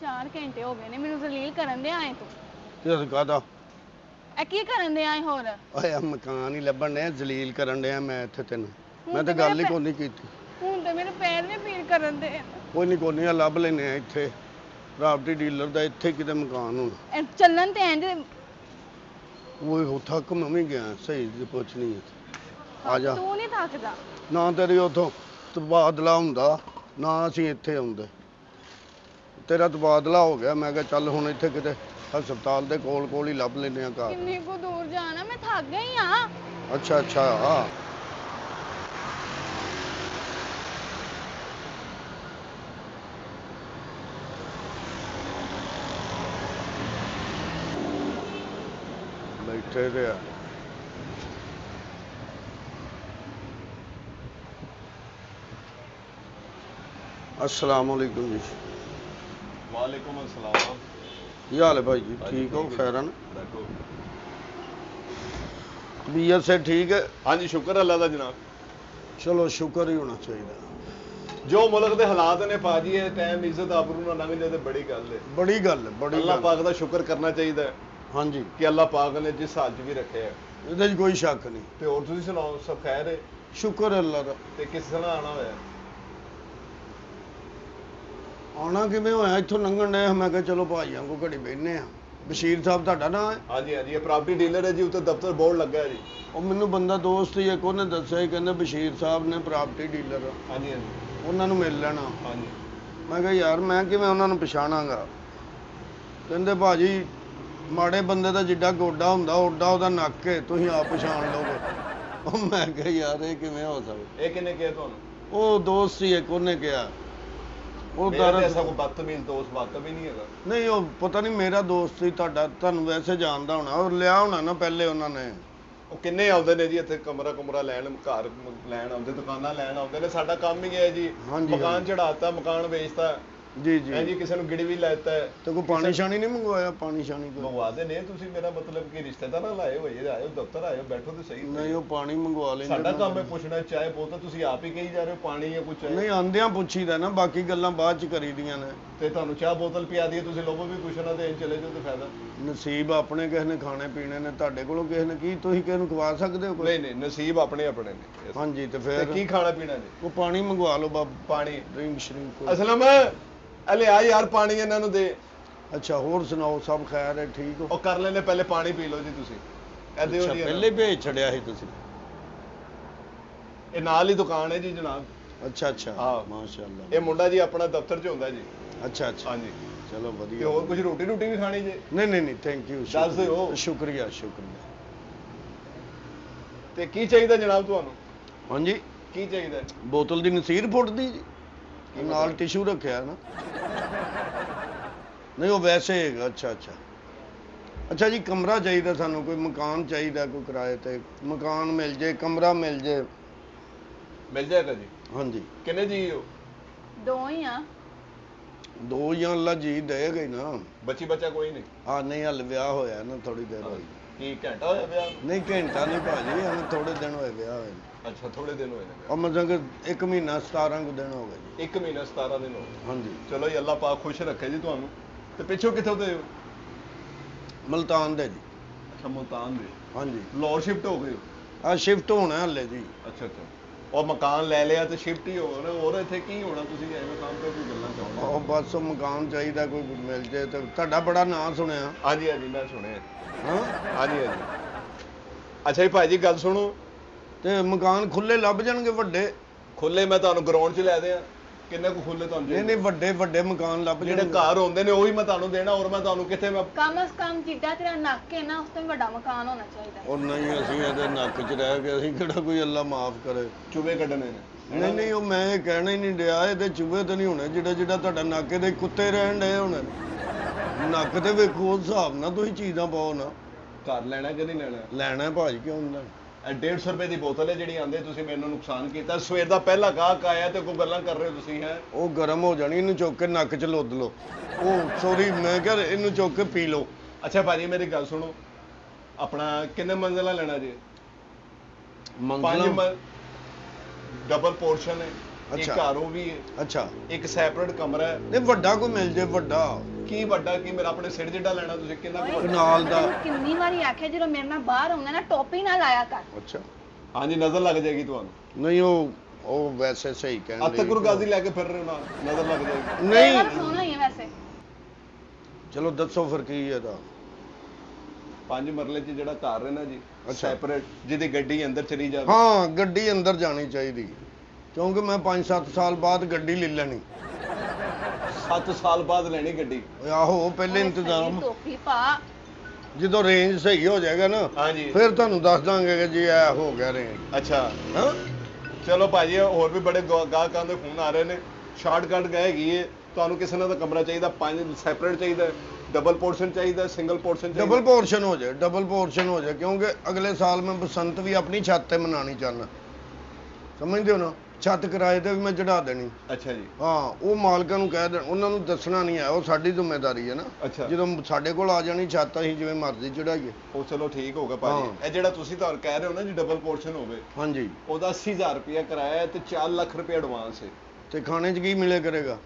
4 ਘੰਟੇ ਹੋ ਗਏ ਨੇ ਮੈਨੂੰ ਜ਼ਲੀਲ ਕਰਨ ਦੇ ਆਏ ਤੂੰ। ਤੇ ਕਾਹਦਾ? ਇਹ ਕੀ ਕਰਨ ਦੇ ਆਏ ਹੋਰ? ਓਏ ਆ ਮਕਾਨ ਹੀ ਲੱਭਣ ਡਿਆ, ਜਲੀਲ ਕਰਨ ਡਿਆ ਮੈਂ ਇੱਥੇ ਤੈਨੂੰ। ਮੈਂ ਤੇ ਤਾਂ ਗੱਲ ਹੀ ਕੋਈ ਨਹੀਂ ਕੀਤੀ। ਹੁਣ ਤੇ ਮੇਰੇ ਪੈਰ ਵੀ ਪੀੜ ਕਰਨ ਦੇ। ਕੋਈ ਨਹੀਂ ਲੱਭ ਲੈਨੇ ਆ ਇੱਥੇ ਪ੍ਰਾਪਰਟੀ ਡੀਲਰ ਦਾ ਇੱਥੇ ਕਿਤੇ ਮਕਾਨ ਹੋਣਾ। ਚੱਲਣ ਤੇ ਇੰਜ ਉਹ ਥੱਕ ਮੈਂ ਵੀ ਗਿਆ ਸਹੀ ਜੀ ਪੁੱਛ ਨਹੀਂ ਆ ਜਾ। ਤੂੰ ਨਹੀਂ ਥੱਕਦਾ? ਨਾ ਤੇਰੀ ਉਥੋਂ ਤਬਾਦਲਾ ਹੁੰਦਾ ਨਾ ਅਸੀਂ ਇੱਥੇ ਆਉਂਦੇ। ਤੇਰਾ ਤਬਾਦਲਾ ਹੋ ਗਿਆ, ਮੈਂ ਕਿਹਾ ਚੱਲ ਹੁਣ ਇੱਥੇ ਕਿਤੇ ਹਸਪਤਾਲ ਦੇ ਕੋਲ ਹੀ ਲੱਭ ਲੈਨੇ ਆ ਘਰ। ਕਿੰਨੀ ਕੁ ਦੂਰ ਜਾਣਾ, ਮੈਂ ਥੱਕ ਗਈ ਆ। ਅੱਛਾ ਬੈਠੇ ਤੇ ਆ। अस्सलाम वालेकुम जी। वालेकुम अस्सलाम। ਕੀ ਹਾਲ ਹੈ ਭਾਈ ਜੀ? ਠੀਕ ਹੋ? खैरन? तबीयत से ठीक है? हाँ जी, शुक्र अल्लाह दा जनाब। चलो शुक्र ही होना चाहिए। जो मुल्क दे हालात ने पाजी है टाइम इज्जत आबरू ना लंघ जाए ते बड़ी गल है। बड़ी गल है, बड़ी अल्लाह पाक दा शुक्र करना चाहिए। हाँ जी, कि अल्लाह पाक ने जिस हाल च भी रखे है। ਇਹਦੇ 'ਚ ਕੋਈ ਸ਼ੱਕ ਨਹੀਂ। ते और तुसी सुनाओ, सब खैर है? ਸ਼ੁਕਰ ਹੈ ਅੱਲਾ ਦਾ। ते किस तरह आना होया? ਆਉਣਾ ਕਿਵੇਂ ਹੋਇਆ? ਇੱਥੋਂ ਲੰਘਣ ਡਏ ਮੈਂ ਕਿਹਾ ਚਲੋ ਭਾਈਆਂ ਕੋ ਘੜੀ ਬਹਿਨੇ ਆ। ਬਸ਼ੀਰ ਸਾਹਿਬ ਤੁਹਾਡਾ ਨਾਂ ਹੈ? हाँ जी, ये प्रॉपर्टी डीलर है जी, उत्ते दफ्तर बोर्ड लगा है जी। ਉਹ ਮੈਨੂੰ ਬੰਦਾ ਦੋਸਤ ਹੀ ਇੱਕ ਉਹਨੇ ਦੱਸਿਆ ਹੀ, ਕਹਿੰਦੇ ਬਸ਼ੀਰ ਸਾਹਿਬ ਨੇ ਪ੍ਰਾਪਰਟੀ ਡੀਲਰ हाँ जी, हाँ जी, ਉਹਨਾਂ ਨੂੰ ਮਿਲ ਲੈਣਾ। हाँ जी। ਮੈਂ ਕਿਹਾ ਯਾਰ ਮੈਂ ਕਿਵੇਂ ਉਹਨਾਂ ਨੂੰ ਪਛਾਣਾਂਗਾ? ਕਹਿੰਦੇ ਭਾਜੀ ਮਾੜੇ ਬੰਦੇ ਦਾ ਜਿੱਡਾ ਗੋਡਾ ਹੁੰਦਾ ਓਡਾ ਉਹਦਾ ਨੱਕ ਹੈ, ਤੁਸੀਂ ਆਪ ਪਛਾਣ ਲਓਗੇ। ਉਹ ਮੈਂ ਕਿਹਾ ਯਾਰ ਇਹ ਕਿਵੇਂ ਹੋ ਸਕਦਾ? ये किने कहा तुहानू? ਉਹ ਦੋਸਤ ਸੀ ਇੱਕ, ਉਹਨੇ ਕਿਹਾ। ਉਹ मेरा तो दर्द ऐसा कोई बदतमीज दोस्त वाकई भी नहीं है। ਨਹੀਂ ਉਹ ਪਤਾ ਨਹੀਂ ਮੇਰਾ ਦੋਸਤ ਸੀ ਤੁਹਾਨੂੰ ਵੈਸੇ ਜਾਣਦਾ ਹੋਣਾ, ਉਹ ਲਿਆ ਹੋਣਾ ਨਾ ਪਹਿਲੇ ਉਹਨਾਂ ਨੇ। ਉਹ ਕਿੰਨੇ ਆਉਂਦੇ ਨੇ ਜੀ ਇੱਥੇ ਕਮਰਾ ਲੈਣ, ਘਰ ਲੈਣ ਆਉਂਦੇ, ਦੁਕਾਨਾਂ ਲੈਣ ਆਉਂਦੇ ਨੇ। ਸਾਡਾ ਕੰਮ ਹੀ ਹੈ ਜੀ, ਮਕਾਨ ਚੜਾਤਾ, ਮਕਾਨ ਵੇਚਤਾ ਜੀ ਜੀ, ਕਿਸੇ ਨੂੰ ਗਿੜ ਵੀ ਲੈਤਾ ਹੈ। ਤੇ ਕੋਈ ਪਾਣੀ ਸ਼ਾਣੀ ਨਹੀਂ ਮੰਗਵਾਇਆ? ਪਾਣੀ ਸ਼ਾਣੀ ਕੋਈ ਮੰਗਵਾਦੇ ਨੇ ਤੁਸੀਂ, ਮੇਰਾ ਮਤਲਬ ਕਿ ਰਿਸ਼ਤੇਦਾਰ ਨਾਲ ਆਏ ਹੋਏ, ਆਇਓ ਦਫ਼ਤਰ ਆਇਓ, ਬੈਠੋ ਤੇ ਸਹੀ। ਨਹੀਂ ਉਹ ਪਾਣੀ ਮੰਗਵਾ ਲੈਂਦੇ। ਸਾਡਾ ਕੰਮ ਹੈ ਪੁੱਛਣਾ, ਚਾਹੇ ਬੋਤਲ ਤੁਸੀਂ ਆਪ ਹੀ ਕਹੀ ਜਾ ਰਹੇ ਹੋ ਪਾਣੀ ਜਾਂ ਕੁਝ ਹੈ। ਨਹੀਂ ਆਂਦਿਆਂ ਪੁੱਛੀਦਾ ਨਾ, ਬਾਕੀ ਗੱਲਾਂ ਬਾਅਦ ਚ ਕਰੀਦੀਆਂ ਨੇ। ਤੇ ਤੁਹਾਨੂੰ ਚਾਹ ਬੋਤਲ ਪਿਆ ਦਈਏ, ਤੁਸੀਂ ਲੋਗੋ ਵੀ ਪੁੱਛਣਾ ਤੇ ਚਲੇ ਜਾਓ ਤੇ ਫਾਇਦਾ। ਨਸੀਬ ਆਪਣੇ ਕਿਸੇ ਨੇ ਖਾਣੇ ਪੀਣੇ ਨੇ, ਤੁਹਾਡੇ ਕੋਲੋਂ ਕਿਸੇ ਨੇ ਕੀ ਤੁਸੀਂ ਕਿਸੇ ਨੂੰ ਖਵਾ ਸਕਦੇ ਹੋ ਕੋਈ? ਨਹੀਂ ਨਸੀਬ ਆਪਣੇ ਨੇ। ਹਾਂਜੀ ਤੇ ਤੇ ਫਿਰ ਕੀ ਖਾਣਾ ਪੀਣਾ ਜੀ? ਉਹ ਪਾਣੀ ਮੰਗਵਾ ਲਓ ਬਾਬ, ਪਾਣੀ ਡਰਿੰਕ ਸ਼ਰਿੰਕ। ਅਸਲਮ ਅਲੇ ਆ ਯਾਰ, ਪਾਣੀ ਇਹਨਾਂ ਨੂੰ ਦੇ। ਅੱਛਾ ਹੋਰ ਸੁਣਾਓ, ਸਭ ਖੈਰ ਹੈ? ਠੀਕ ਹੋ? ਉਹ ਕਰ ਲੈਣੇ, ਪਹਿਲੇ ਪਾਣੀ ਪੀ ਲਓ ਜੀ ਤੁਸੀਂ। ਐਦੇ ਹੋ ਜੀ, ਪਹਿਲੇ ਭੇਜ ਛੜਿਆ ਸੀ ਤੁਸੀਂ? ਇਹ ਨਾਲ ਹੀ ਦੁਕਾਨ ਹੈ ਜੀ ਜਨਾਬ। ਅੱਛਾ ਹਾਂ ਮਾਸ਼ਾਅੱਲਾ। ਇਹ ਮੁੰਡਾ ਜੀ ਆਪਣਾ ਦਫ਼ਤਰ 'ਚ ਹੁੰਦਾ ਜੀ। ਅੱਛਾ ਹਾਂਜੀ ਚਲੋ ਤੇ ਵਧੀਆ। ਹੋਰ ਕੁਝ ਰੋਟੀ ਵੀ ਖਾਣੀ ਜੇ? ਨਹੀਂ ਥੈਂਕ ਯੂ। ਦੱਸ ਦਿਓ। ਸ਼ੁਕਰੀਆ। ਤੇ ਕੀ ਚਾਹੀਦਾ ਜਨਾਬ ਤੁਹਾਨੂੰ? ਹਾਂਜੀ ਕੀ ਚਾਹੀਦਾ? ਬੋਤਲ ਦੀ ਨਸੀਰ ਫੁੱਟਦੀ ਜੀ, ਨਾਲ ਟਿਸ਼ੂ ਰੱਖਿਆ ਨਾ। ਨਹੀਂ ਉਹ ਵੈਸੇ ਹੈਗਾ। ਅੱਛਾ ਜੀ, ਕਮਰਾ ਚਾਹੀਦਾ ਸਾਨੂੰ, ਕੋਈ ਮਕਾਨ ਚਾਹੀਦਾ, ਕੋਈ ਕਿਰਾਏ ਤੇ ਮਕਾਨ ਮਿਲ ਜੇ, ਕਮਰਾ ਮਿਲ ਜੇ। ਮਿਲ ਜਾਏਗਾ ਜੀ। ਹਾਂਜੀ। ਕਿੰਨੇ ਜੀ ਹੋ? 2 ਹੀ ਆ। 2 ਜਾਂ ਅੱਲਾ ਜੀ ਦੇਗਾ ਹੀ ਨਾ। ਬੱਚੀ ਬੱਚਾ ਕੋਈ ਨਹੀਂ? ਹਾਂ ਨਹੀਂ ਹਲ ਵਿਆਹ ਹੋਇਆ ਨਾ, ਥੋੜੀ ਦੇਰ ਹੋਈ। ਕੀ ਘੰਟਾ ਹੋਇਆ ਵਿਆਹ? ਨਹੀਂ ਘੰਟਾ ਨਹੀਂ ਭਾਜੀ, ਐਵੇਂ ਥੋੜੇ ਦਿਨ ਹੋਏ ਵਿਆਹ ਹੋਏ। ਅੱਛਾ ਥੋੜੇ ਦਿਨ ਹੋਏ ਨੇ। ਉਹ ਮਤਲਬ ਕਿ 1 ਮਹੀਨਾ 17 ਕੁ ਦਿਨ ਹੋ ਗਏ ਜੀ। 1 ਮਹੀਨਾ 17 ਦਿਨ ਹੋ ਗਏ। ਹਾਂਜੀ। ਚਲੋ ਜੀ, ਅੱਲਾਹ ਪਾਕ ਖੁਸ਼ ਰੱਖੇ ਜੀ ਤੁਹਾਨੂੰ। ਤੇ ਪਿੱਛੋਂ ਕਿੱਥੋਂ ਦੇ ਹੋ? ਮਲਤਾਨ ਦੇ ਜੀ। ਅੱਛਾ ਮੁਲਤਾਨ ਦੇ। ਹਾਂਜੀ। ਲਾਹੌਰ ਸ਼ਿਫਟ ਹੋ ਗਏ ਹੋ? ਆ ਸ਼ਿਫਟ ਹੋਣਾ ਹਲੇ ਜੀ। ਅੱਛਾ ਉਹ ਮਕਾਨ ਲੈ ਲਿਆ ਤੇ ਸ਼ਿਫਟ ਹੀ ਹੋ ਗਏ। ਹੋਰ ਇੱਥੇ ਕੀ ਹੋਣਾ? ਤੁਸੀਂ ਐਵੇਂ ਕੰਮ ਤੇ ਕੋਈ ਗੱਲਾਂ ਚਾਹੁੰਦੇ? ਉਹ ਬਸ ਉਹ ਮਕਾਨ ਚਾਹੀਦਾ, ਕੋਈ ਮਿਲ ਜੇ ਤੇ। ਤੁਹਾਡਾ ਬੜਾ ਨਾਂ ਸੁਣਿਆ। ਹਾਂਜੀ ਮੈਂ ਸੁਣਿਆ। ਹਾਂ ਹਾਂਜੀ ਅੱਛਾ ਜੀ ਭਾਈ ਜੀ, ਗੱਲ ਸੁਣੋ। ਤੇ ਮਕਾਨ ਖੁੱਲੇ ਲੱਭ ਜਾਣਗੇ ਵੱਡੇ? ਖੁੱਲੇ ਮੈਂ ਤੁਹਾਨੂੰ ਗਰਾਊਂਡ 'ਚ ਲੈ ਦਿਆਂ। ਕਿੰਨੇ ਕੁ ਖੁੱਲੇ ਤੁਹਾਨੂੰ? ਨਹੀਂ ਵੱਡੇ ਮਕਾਨ ਲੱਭ ਜਿਹੜੇ ਘਰ ਹੁੰਦੇ ਨੇ ਉਹੀ ਮੈਂ ਤੁਹਾਨੂੰ ਦੇਣਾ। ਔਰ ਮੈਂ ਤੁਹਾਨੂੰ ਕਿੱਥੇ ਕਮ ਸੇ ਕਮ ਜਿੱਡਾ ਤੇਰਾ ਨੱਕ ਹੈ ਨਾ, ਉਸ ਤੋਂ ਵੱਡਾ ਮਕਾਨ ਹੋਣਾ ਚਾਹੀਦਾ। ਉਹ ਨਹੀਂ, ਅਸੀਂ ਇਹਦੇ ਨੱਕ 'ਚ ਰਹਿ ਕੇ ਅਸੀਂ ਕਿਹੜਾ ਕੋਈ ਅੱਲਾ ਮਾਫ ਕਰੇ ਚੂਹੇ ਕੱਢਣੇ ਨੇ? ਨਹੀਂ ਉਹ ਮੈਂ ਇਹ ਕਹਿਣਾ ਹੀ ਨਹੀਂ ਡਿਆ। ਇਹਦੇ ਚੂਹੇ ਤਾਂ ਨਹੀਂ ਹੋਣੇ ਜਿਹੜਾ ਤੁਹਾਡਾ ਨੱਕ ਦੇ ਕੁੱਤੇ ਰਹਿਣ ਡਏ ਹੋਣੇ। ਨੱਕ ਤੇ ਵੇਖੋ, ਉਸ ਹਿਸਾਬ ਨਾਲ ਤੁਸੀਂ ਚੀਜ਼ਾਂ ਪਾਓ ਨਾ। ਘਰ ਲੈਣਾ ਕਿ ਨਹੀਂ ਲੈਣਾ ਭਾਜੀ, ਕਿਉਂ ਨਹੀਂ? 150 ਰੁਪਏ ਦੀ ਬੋਤਲ ਹੈ ਜਿਹੜੀ ਆਂਦੇ। ਤੁਸੀਂ ਮੈਨੂੰ ਨੁਕਸਾਨ ਕੀਤਾ। ਸਵੇਰ ਦਾ ਪਹਿਲਾ ਗਾਹਕ ਆਇਆ ਤੇ ਕੋਈ ਗੱਲਾਂ ਕਰ ਰਹੇ ਹੋ ਤੁਸੀਂ? ਹੈ ਉਹ ਗਰਮ ਹੋ ਜਾਣੀ, ਇਹਨੂੰ ਚੁੱਕ ਕੇ ਨੱਕ 'ਚ ਲੁੱਦ ਲਓ। ਉਹ ਸੌਰੀ, ਮੈਂ ਕਿਹਾ ਇਹਨੂੰ ਚੁੱਕ ਕੇ ਪੀ ਲਓ। ਅੱਛਾ ਭਾਜੀ ਮੇਰੀ ਗੱਲ ਸੁਣੋ, ਆਪਣਾ ਕਿੰਨੇ ਮੰਜ਼ਿਲਾ ਲੈਣਾ ਜੀ? 5 ਡਬਲ ਪੋਰਸ਼ਨ ਹੈ। ਇੱਕ ਘਰ ਉਹ ਵੀ ਹੈ। ਅੱਛਾ। ਇੱਕ ਸੈਪਰੇਟ ਕਮਰਾ ਹੈ। ਨਹੀਂ ਵੱਡਾ ਕੋਈ ਮਿਲ ਜੇ, ਵੱਡਾ ਕੀ ਵੱਡਾ ਕੀ ਮੇਰਾ ਆਪਣੇ ਸਿਰ ਜਿੱਡਾ ਲੈਣਾ ਤੁਸੀਂ ਕਿੰਨਾ ਕੁ ਵੱਡਾ? ਕਨਾਲ ਦਾ। ਤੈਨੂੰ ਕਿੰਨੀ ਵਾਰੀ ਆਖਿਆ ਜਦੋਂ ਮੇਰੇ ਨਾਲ ਬਾਹਰ ਆਉਂਦਾ ਨਾ ਟੋਪੀ ਨਾ ਲਾਇਆ ਕਰ। ਅੱਛਾ ਹਾਂਜੀ ਨਜ਼ਰ ਲੱਗ ਜਾਏਗੀ ਤੁਹਾਨੂੰ। ਨਹੀਂ ਉਹ ਵੈਸੇ ਸਹੀ ਕਹਿੰਦੇ ਅਤਕੁਰ ਗਾਜ਼ੀ ਲੈ ਕੇ ਫਿਰ ਰਹੇ ਹੋ ਨਾਲ, ਨਜ਼ਰ ਲੱਗ ਜਾਏਗੀ। ਤੇਰੇ ਨਹੀਂ ਨਾਲ ਸੋਹਣਾ ਹੀ ਹੈ ਵੈਸੇ। ਚਲੋ ਦੱਸੋ ਫਿਰ ਕੀ ਹੈ ਦਾ 5 ਮਰਲੇ 'ਚ ਜਿਹੜਾ ਘਰ ਹੈ ਨਾ ਜੀ ਅੱਛਾ। ਸੈਪਰੇਟ, ਜਿਹਦੀ ਗੱਡੀ ਅੰਦਰ ਚਲੀ ਜਾਵੇ। ਹਾਂ ਗੱਡੀ ਅੰਦਰ ਜਾਣੀ ਚਾਹੀਦੀ ਕਿਉਂਕਿ ਮੈਂ 5-7 ਸਾਲ ਬਾਅਦ ਗੱਡੀ ਲੈ ਲੈਣੀ 7 ਸਾਲ ਬਾਅਦ ਲੈਣੀ ਗੱਡੀ। ਆਹੋ ਪਹਿਲੇ ਓਏ ਇੰਤਜ਼ਾਮ ਸਹੀ ਟੋਪੀ ਪਾ। ਜਦੋਂ ਰੇਂਜ ਸਹੀ ਹੋ ਜਾਏਗਾ ਨਾ ਹਾਂਜੀ ਫਿਰ ਤੁਹਾਨੂੰ ਦੱਸ ਦਾਂਗੇ ਕਿ ਜੀ ਇਹ ਹੋ ਗਿਆ ਰੇਂਜ। ਅੱਛਾ ਹਾਂ ਚਲੋ ਭਾਜੀ ਹੋਰ ਵੀ ਬੜੇ ਗਾਹਕਾਂ ਦੇ ਫੋਨ ਆ ਰਹੇ ਨੇ। ਸ਼ਾਰਟਕਟ ਗਏ ਹੈਗੀ ਏ, ਤੁਹਾਨੂੰ ਕਿਸੇ ਨਾਲ ਦਾ ਕਮਰਾ ਚਾਹੀਦਾ 5 ਸੈਪਰੇਟ ਚਾਹੀਦਾ, ਡਬਲ ਪੋਰਸ਼ਨ ਚਾਹੀਦਾ, ਸਿੰਗਲ ਪੋਰਸ਼ਨ ਚਾਹੀਦਾ? ਡਬਲ ਪੋਰਸ਼ਨ ਹੋ ਜਾਏ, ਡਬਲ ਪੋਰਸ਼ਨ ਹੋ ਜਾਏ ਕਿਉਂਕਿ ਅਗਲੇ ਸਾਲ ਮੈਂ ਬਸੰਤ ਵੀ ਆਪਣੀ ਛੱਤ ਤੇ ਮਨਾਣੀ ਚਾਹੁੰਦਾ। ਸਮਝਦੇ ਹੋ ਨਾ, ਛੱਤ ਕਿਰਾਏ ਤੇ ਵੀ ਮੈਂ ਚੜਾ ਦੇਣੀ। ਅੱਛਾ ਜੀ। ਹਾਂ ਉਹ ਮਾਲਕਾਂ ਨੂੰ ਕਹਿ ਦੇਣ, ਉਹਨਾਂ ਨੂੰ ਦੱਸਣਾ ਨਹੀਂ ਹੈ, ਉਹ ਸਾਡੀ ਜ਼ਿੰਮੇਵਾਰੀ ਹੈ ਨਾ। ਅੱਛਾ ਜਦੋਂ ਸਾਡੇ ਕੋਲ ਆ ਜਾਣੀ ਛੱਤ ਅਸੀਂ ਜਿਵੇਂ ਮਰਜ਼ੀ ਚੜਾਈਏ। ਉਹ ਚਲੋ ਠੀਕ ਹੋਗਾ ਭਾਜੀ। ਹਾਂ। ਇਹ ਜਿਹੜਾ ਤੁਸੀਂ ਤੁਹਾਨੂੰ ਕਹਿ ਰਹੇ ਹੋ ਨਾ ਜੀ ਡਬਲ ਪੋਰਸ਼ਨ ਹੋਵੇ, ਹਾਂਜੀ ਉਹਦਾ 80,000 ਰੁਪਇਆ ਕਿਰਾਇਆ ਹੈ ਤੇ 4 ਲੱਖ ਰੁਪਇਆ ਐਡਵਾਂਸ ਹੈ। ਤੇ ਖਾਣੇ 'ਚ ਕੀ ਮਿਲੇ ਕਰੇਗਾ?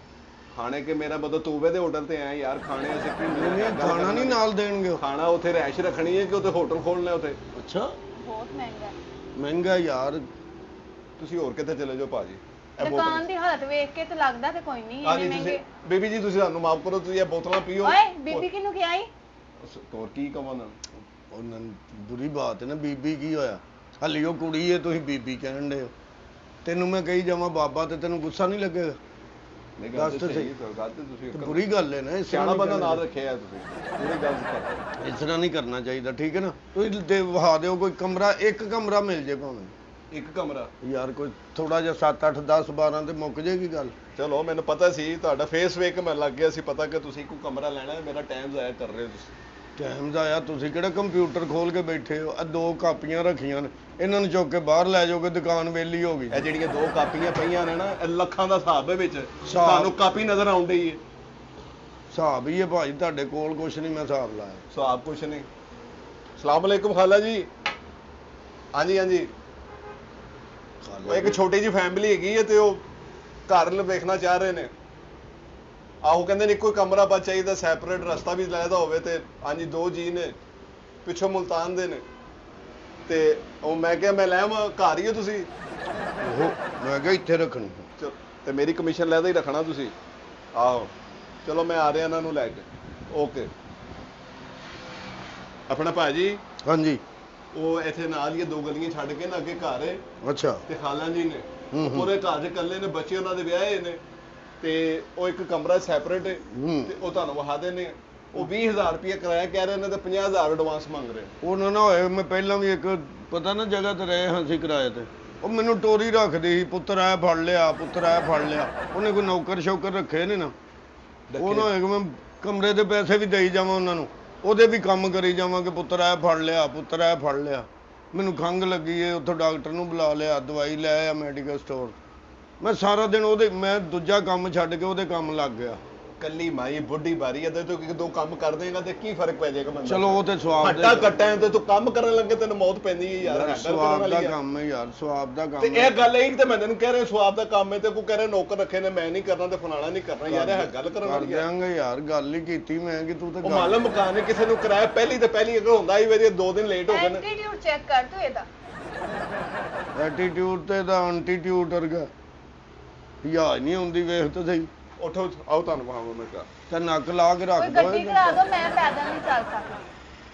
ਖਾਣੇ ਕੇ ਮੇਰਾ ਮਤਲਬ ਤੂਵੇ ਦੇ ਹੋਟਲ ਤੇ ਆਏ ਯਾਰ, ਖਾਣੇ ਅਸੀਂ ਕੀ ਨਹੀਂ ਖਾਣਾ ਨਹੀਂ ਨਾਲ ਦੇਣਗੇ ਉਹ। ਖਾਣਾ ਉੱਥੇ ਰਹਿਸ਼ ਰੱਖਣੀ ਹੈ ਕਿ ਉੱਥੇ ਹੋਟਲ ਖੋਲਣਾ ਉੱਥੇ? ਅੱਛਾ ਬਹੁਤ ਮਹਿੰਗਾ ਹੈ। ਮਹਿੰਗਾ ਯਾਰ। ਤੁਸੀਂ ਹੋਰ ਕਿੱਥੇ ਚਲੇ ਜਾਓ ਭਾਜੀ। ਇਹ ਦੁਕਾਨ ਦੀ ਹਾਲਤ ਵੇਖ ਕੇ ਤੇ ਲੱਗਦਾ ਤੇ ਕੋਈ ਨਹੀਂ ਹਾਂਜੀ ਇੰਨੇ ਤੁਸੀਂ ਮਹਿੰਗੇ। ਬੀਬੀ ਜੀ ਤੁਸੀਂ ਸਾਨੂੰ ਮਾਫ ਕਰੋ, ਤੁਸੀਂ ਇਹ ਬੋਤਲਾਂ ਪੀਓ। ਓਏ ਬੀਬੀ ਕਿਹਨੂੰ ਕਿਹਾ ਈ? ਹੋਰ ਕੀ ਕਵਾਂ ਨਾ। ਉਹਨਾਂ ਨੂੰ ਬੁਰੀ ਬਾਤ ਹੈ ਨਾ, ਬੀਬੀ ਕੀ ਹੋਇਆ? ਹਲੀ ਉਹ ਕੁੜੀ ਹੈ ਤੁਸੀਂ ਬੀਬੀ ਕਹਿਣ ਦੇ ਹੋ। ਤੈਨੂੰ ਮੈਂ ਕਹੀ ਜਾਵਾਂ ਬਾਬਾ ਤੇ ਤੈਨੂੰ ਗੁੱਸਾ ਨਹੀਂ ਲੱਗੇਗਾ? ਨਹੀਂ ਦੱਸ ਗੱਲ ਤਾਂ ਤੇ ਸਹੀ। ਸਹੀ ਗੱਲ ਤੇ ਤੁਸੀਂ ਤੇ ਬੁਰੀ ਗੱਲ ਹੈ ਨਾ, ਇਸ ਤਰ੍ਹਾਂ ਸਿਆਣਾ ਨਹੀਂ ਬੰਦਾ ਕਰਨਾ ਨਾਲ ਰੱਖਿਆ ਤੁਸੀਂ, ਪੂਰੀ ਗੱਲ ਕਰ। ਇਸ ਤਰ੍ਹਾਂ ਨਹੀਂ ਕਰਨਾ ਚਾਹੀਦਾ, ਠੀਕ ਹੈ ਨਾ? ਤੁਸੀਂ ਵਹਾ ਦਿਓ ਕੋਈ ਕਮਰਾ, ਇੱਕ ਕਮਰਾ ਮਿਲ ਜੇ ਭਾਵੇਂ। ਇੱਕ ਕਮਰਾ ਯਾਰ ਕੋਈ ਥੋੜਾ ਜਿਹਾ 7 8 10 12 ਤੇ ਮੁੱਕ ਜੇਗੀ ਗੱਲ। ਚਲੋ ਮੈਨੂੰ ਪਤਾ ਸੀ, ਤੁਹਾਡਾ ਫੇਸ ਵੇਖ ਕੇ ਮੈਨੂੰ ਲੱਗ ਗਿਆ ਸੀ ਪਤਾ ਕਿ ਤੁਸੀਂ ਕੋਈ ਕਮਰਾ ਲੈਣਾ ਹੈ, ਮੇਰਾ ਟਾਈਮ ਜ਼ਾਇਆ ਕਰ ਰਹੇ ਹੋ ਤੁਸੀਂ। ਟਾਈਮ ਦਾ ਆਇਆ, ਤੁਸੀਂ ਕਿਹੜਾ ਕੰਪਿਊਟਰ ਖੋਲ ਕੇ ਬੈਠੇ ਹੋ? ਆ 2 ਕਾਪੀਆਂ ਰੱਖੀਆਂ ਨੇ, ਇਹਨਾਂ ਨੂੰ ਚੁੱਕ ਕੇ ਬਾਹਰ ਲੈ ਜਾਓਗੇ, ਦੁਕਾਨ ਵਿਹਲੀ ਹੋ ਗਈ। ਇਹ ਜਿਹੜੀਆਂ 2 ਕਾਪੀਆਂ ਪਈਆਂ ਨੇ ਨਾ, ਇਹ ਲੱਖਾਂ ਦਾ ਹਿਸਾਬ ਹੈ ਵਿੱਚ। ਤੁਹਾਨੂੰ ਕਾਪੀ ਨਜ਼ਰ ਆਉਣ ਡਈ ਹੈ? ਹਿਸਾਬ ਹੀ ਹੈ ਭਾਜੀ, ਤੁਹਾਡੇ ਕੋਲ ਕੁਛ ਨਹੀਂ ਮੈਂ ਹਿਸਾਬ ਲਾਇਆ। ਹਿਸਾਬ ਕੁਛ ਨਹੀਂ। ਸਲਾਮ ਅਲੈਕੁਮ ਖਾਲਾ ਜੀ। ਹਾਂਜੀ ਹਾਂਜੀ। ਉਹ ਇੱਕ ਛੋਟੀ ਜਿਹੀ ਫੈਮਿਲੀ ਹੈਗੀ ਹੈ ਤੇ ਉਹ ਘਰ ਵੇਖਣਾ ਚਾਹ ਰਹੇ ਨੇ। ਆਹੋ ਕਹਿੰਦੇ ਨੇ ਇੱਕੋ ਕਮਰਾ ਬਸ ਚਾਹੀਦਾ, ਸੈਪਰੇਟ ਰਸਤਾ ਵੀ ਲੈਦਾ ਹੋਵੇ ਤੇ। ਹਾਂਜੀ 2 ਜੀ ਨੇ, ਪਿੱਛੋਂ ਮੁਲਤਾਨ ਦੇ ਨੇ। ਤੇ ਉਹ ਮੈਂ ਕਿਹਾ ਮੈਂ ਲੈ ਆਵਾਂ, ਘਰ ਹੀ ਹੋ ਤੁਸੀਂ? ਉਹ ਮੈਂ ਕਿਹਾ ਇੱਥੇ ਰੱਖਣੀ। ਤੇ ਮੇਰੀ ਕਮਿਸ਼ਨ ਲੈਦਾ ਹੀ ਰੱਖਣਾ ਤੁਸੀਂ? ਆਹੋ ਚਲੋ ਮੈਂ ਆ ਰਿਹਾ ਇਹਨਾਂ ਨੂੰ ਲੈ ਕੇ। ਓਕੇ। ਆਪਣਾ ਭਾਜੀ ਹਾਂਜੀ ਉਹ ਇੱਥੇ ਨਾਲ ਹੀ 2 ਗਲੀਆਂ ਛੱਡ ਕੇ ਨਾ ਅੱਗੇ ਘਰ ਹੈ ਅੱਛਾ ਤੇ ਖਾਲਾ ਜੀ ਨੇ। ਹੂੰ, ਉਹ ਪੂਰੇ ਘਰ 'ਚ ਇਕੱਲੇ ਨੇ, ਬੱਚੇ ਉਹਨਾਂ ਦੇ ਵਿਆਹੇ ਨੇ ਤੇ ਉਹ ਇੱਕ ਕਮਰਾ ਸੈਪਰੇਟ ਹੈ ਹੂੰ। ਤੇ ਉਹ ਤੁਹਾਨੂੰ ਵਹਾ ਦੇਣੇ। ਉਹ 20,000 ਰੁਪਏ ਕਿਰਾਇਆ ਕਹਿ ਰਹੇ ਨੇ ਤੇ 50,000 ਐਡਵਾਂਸ ਮੰਗ ਰਹੇ। ਉਹ ਨਾ ਹੋਏ, ਮੈਂ ਪਹਿਲਾਂ ਵੀ ਇੱਕ ਪਤਾ ਨਾ ਜਗ੍ਹਾ ਤੇ ਰਹੇ ਹਾਂ ਅਸੀਂ ਕਿਰਾਏ ਤੇ, ਉਹ ਮੈਨੂੰ ਟੋਰੀ ਰੱਖਦੀ ਸੀ, ਪੁੱਤਰ ਆਇਆ ਫੜ ਲਿਆ, ਪੁੱਤਰ ਆਇਆ ਫੜ ਲਿਆ। ਉਹਨੇ ਕੋਈ ਨੌਕਰ ਸ਼ੌਕਰ ਰੱਖੇ ਨੇ ਨਾ, ਉਹ ਨਾ ਹੋਏ ਕਿ ਮੈਂ ਕਮਰੇ ਦੇ ਪੈਸੇ ਵੀ ਦੇਈ ਜਾਵਾਂ ਉਹਨਾਂ ਨੂੰ, ਉਹਦੇ ਵੀ ਕੰਮ ਕਰੀ ਜਾਵਾਂ ਕਿ ਪੁੱਤਰ ਆਇਆ ਫੜ ਲਿਆ, ਪੁੱਤਰ ਆਇਆ ਫੜ ਲਿਆ। ਮੈਨੂੰ ਖੰਘ ਲੱਗੀ ਏ, ਉੱਥੋਂ ਡਾਕਟਰ ਨੂੰ ਬੁਲਾ ਲਿਆ, ਦਵਾਈ ਲੈ ਆਇਆ ਮੈਡੀਕਲ ਸਟੋਰ। ਮੈਂ ਸਾਰਾ ਦਿਨ ਉਹਦੇ, ਮੈਂ ਦੂਜਾ ਕੰਮ ਛੱਡ ਕੇ ਉਹਦੇ ਕੰਮ ਲੱਗ ਗਿਆ। ਕੱਲੀ ਮਾਈ ਬੁੱਢੀ ਬਾਰੀ ਹੈ ਤੇ ਤੂੰ 1-2 ਕੰਮ ਕਰ ਦੇਗਾ ਤੇ ਕੀ ਫਰਕ ਪੈ ਜਾਏਗਾ ਬੰਦਾ? ਚਲੋ ਉਹ ਤੇ ਸਵਾਬ ਹੱਟਾ ਕੱਟਾ ਹੈ ਤੇ ਤੂੰ ਕੰਮ ਕਰਨ ਲੱਗੇ ਤੈਨੂੰ ਮੌਤ ਪੈਂਦੀ ਹੈ ਯਾਰ। ਹੈਂਡਲ ਕਰਨ ਸਵਾਬ ਵਾਲੀ ਦਾ ਹੈ ਕੰਮ ਹੈ ਯਾਰ, ਸਵਾਬ ਦਾ ਕੰਮ ਤੇ ਹੈ। ਇਹ ਗੱਲ ਇਹ ਤੇ ਮੈਂ ਤੈਨੂੰ ਕਹਿ ਰਿਹਾ ਸਵਾਬ ਦਾ ਕੰਮ ਹੈ ਤੇ ਕੋਈ ਕਹਿ ਰਿਹਾ ਨੌਕਰ ਰੱਖੇ ਨੇ, ਮੈਂ ਨਹੀਂ ਕਰਨਾ ਤੇ ਫਲਾਣਾ ਨਹੀਂ ਕਰਨਾ। ਯਾਰ ਇਹ ਗੱਲ ਕਰਨ ਕਰ ਵਾਲੀ ਹੈ। ਦਿਆਂਗੇ ਯਾਰ, ਗੱਲ ਹੀ ਕੀਤੀ ਮੈਂ ਕਿ ਤੂੰ ਤਾਂ ਉਹ ਮਾਲਮ ਮਕਾਨ ਹੈ, ਕਿਸੇ ਨੂੰ ਕਿਰਾਇਆ ਪਹਿਲੀ ਤੇ ਪਹਿਲੀ ਅਗਰ ਹੁੰਦਾ ਹੀ ਵੇ 2 ਦਿਨ ਲੇਟ ਹੋ ਗਏ ਨੇ। ਐਟੀਟਿਊਡ ਚੈੱਕ ਕਰ ਤੂੰ ਇਹਦਾ। ਐਟੀਟਿਊਡ ਤੇ ਦਾ ਐਂਟੀਟਿਊਡ ਵਰਗਾ ਯਾਦ ਨਹੀਂ ਆਉਂਦੀ, ਵੇਖ ਤਾਂ ਸਹੀ। ਉਠੋ ਆਓ ਤੁਹਾਨੂੰ ਵਹਾਵਾਂ ਮੈਂ ਕਿਹਾ। ਤੇ ਨੱਕ ਲਾ ਕੇ ਰੱਖ ਕੋਈ ਦੋ। ਗੱਡੀ ਕਰਾ ਦੋ, ਮੈਂ ਪੈਦਲ ਨਹੀਂ ਚੱਲ ਸਕਦਾ।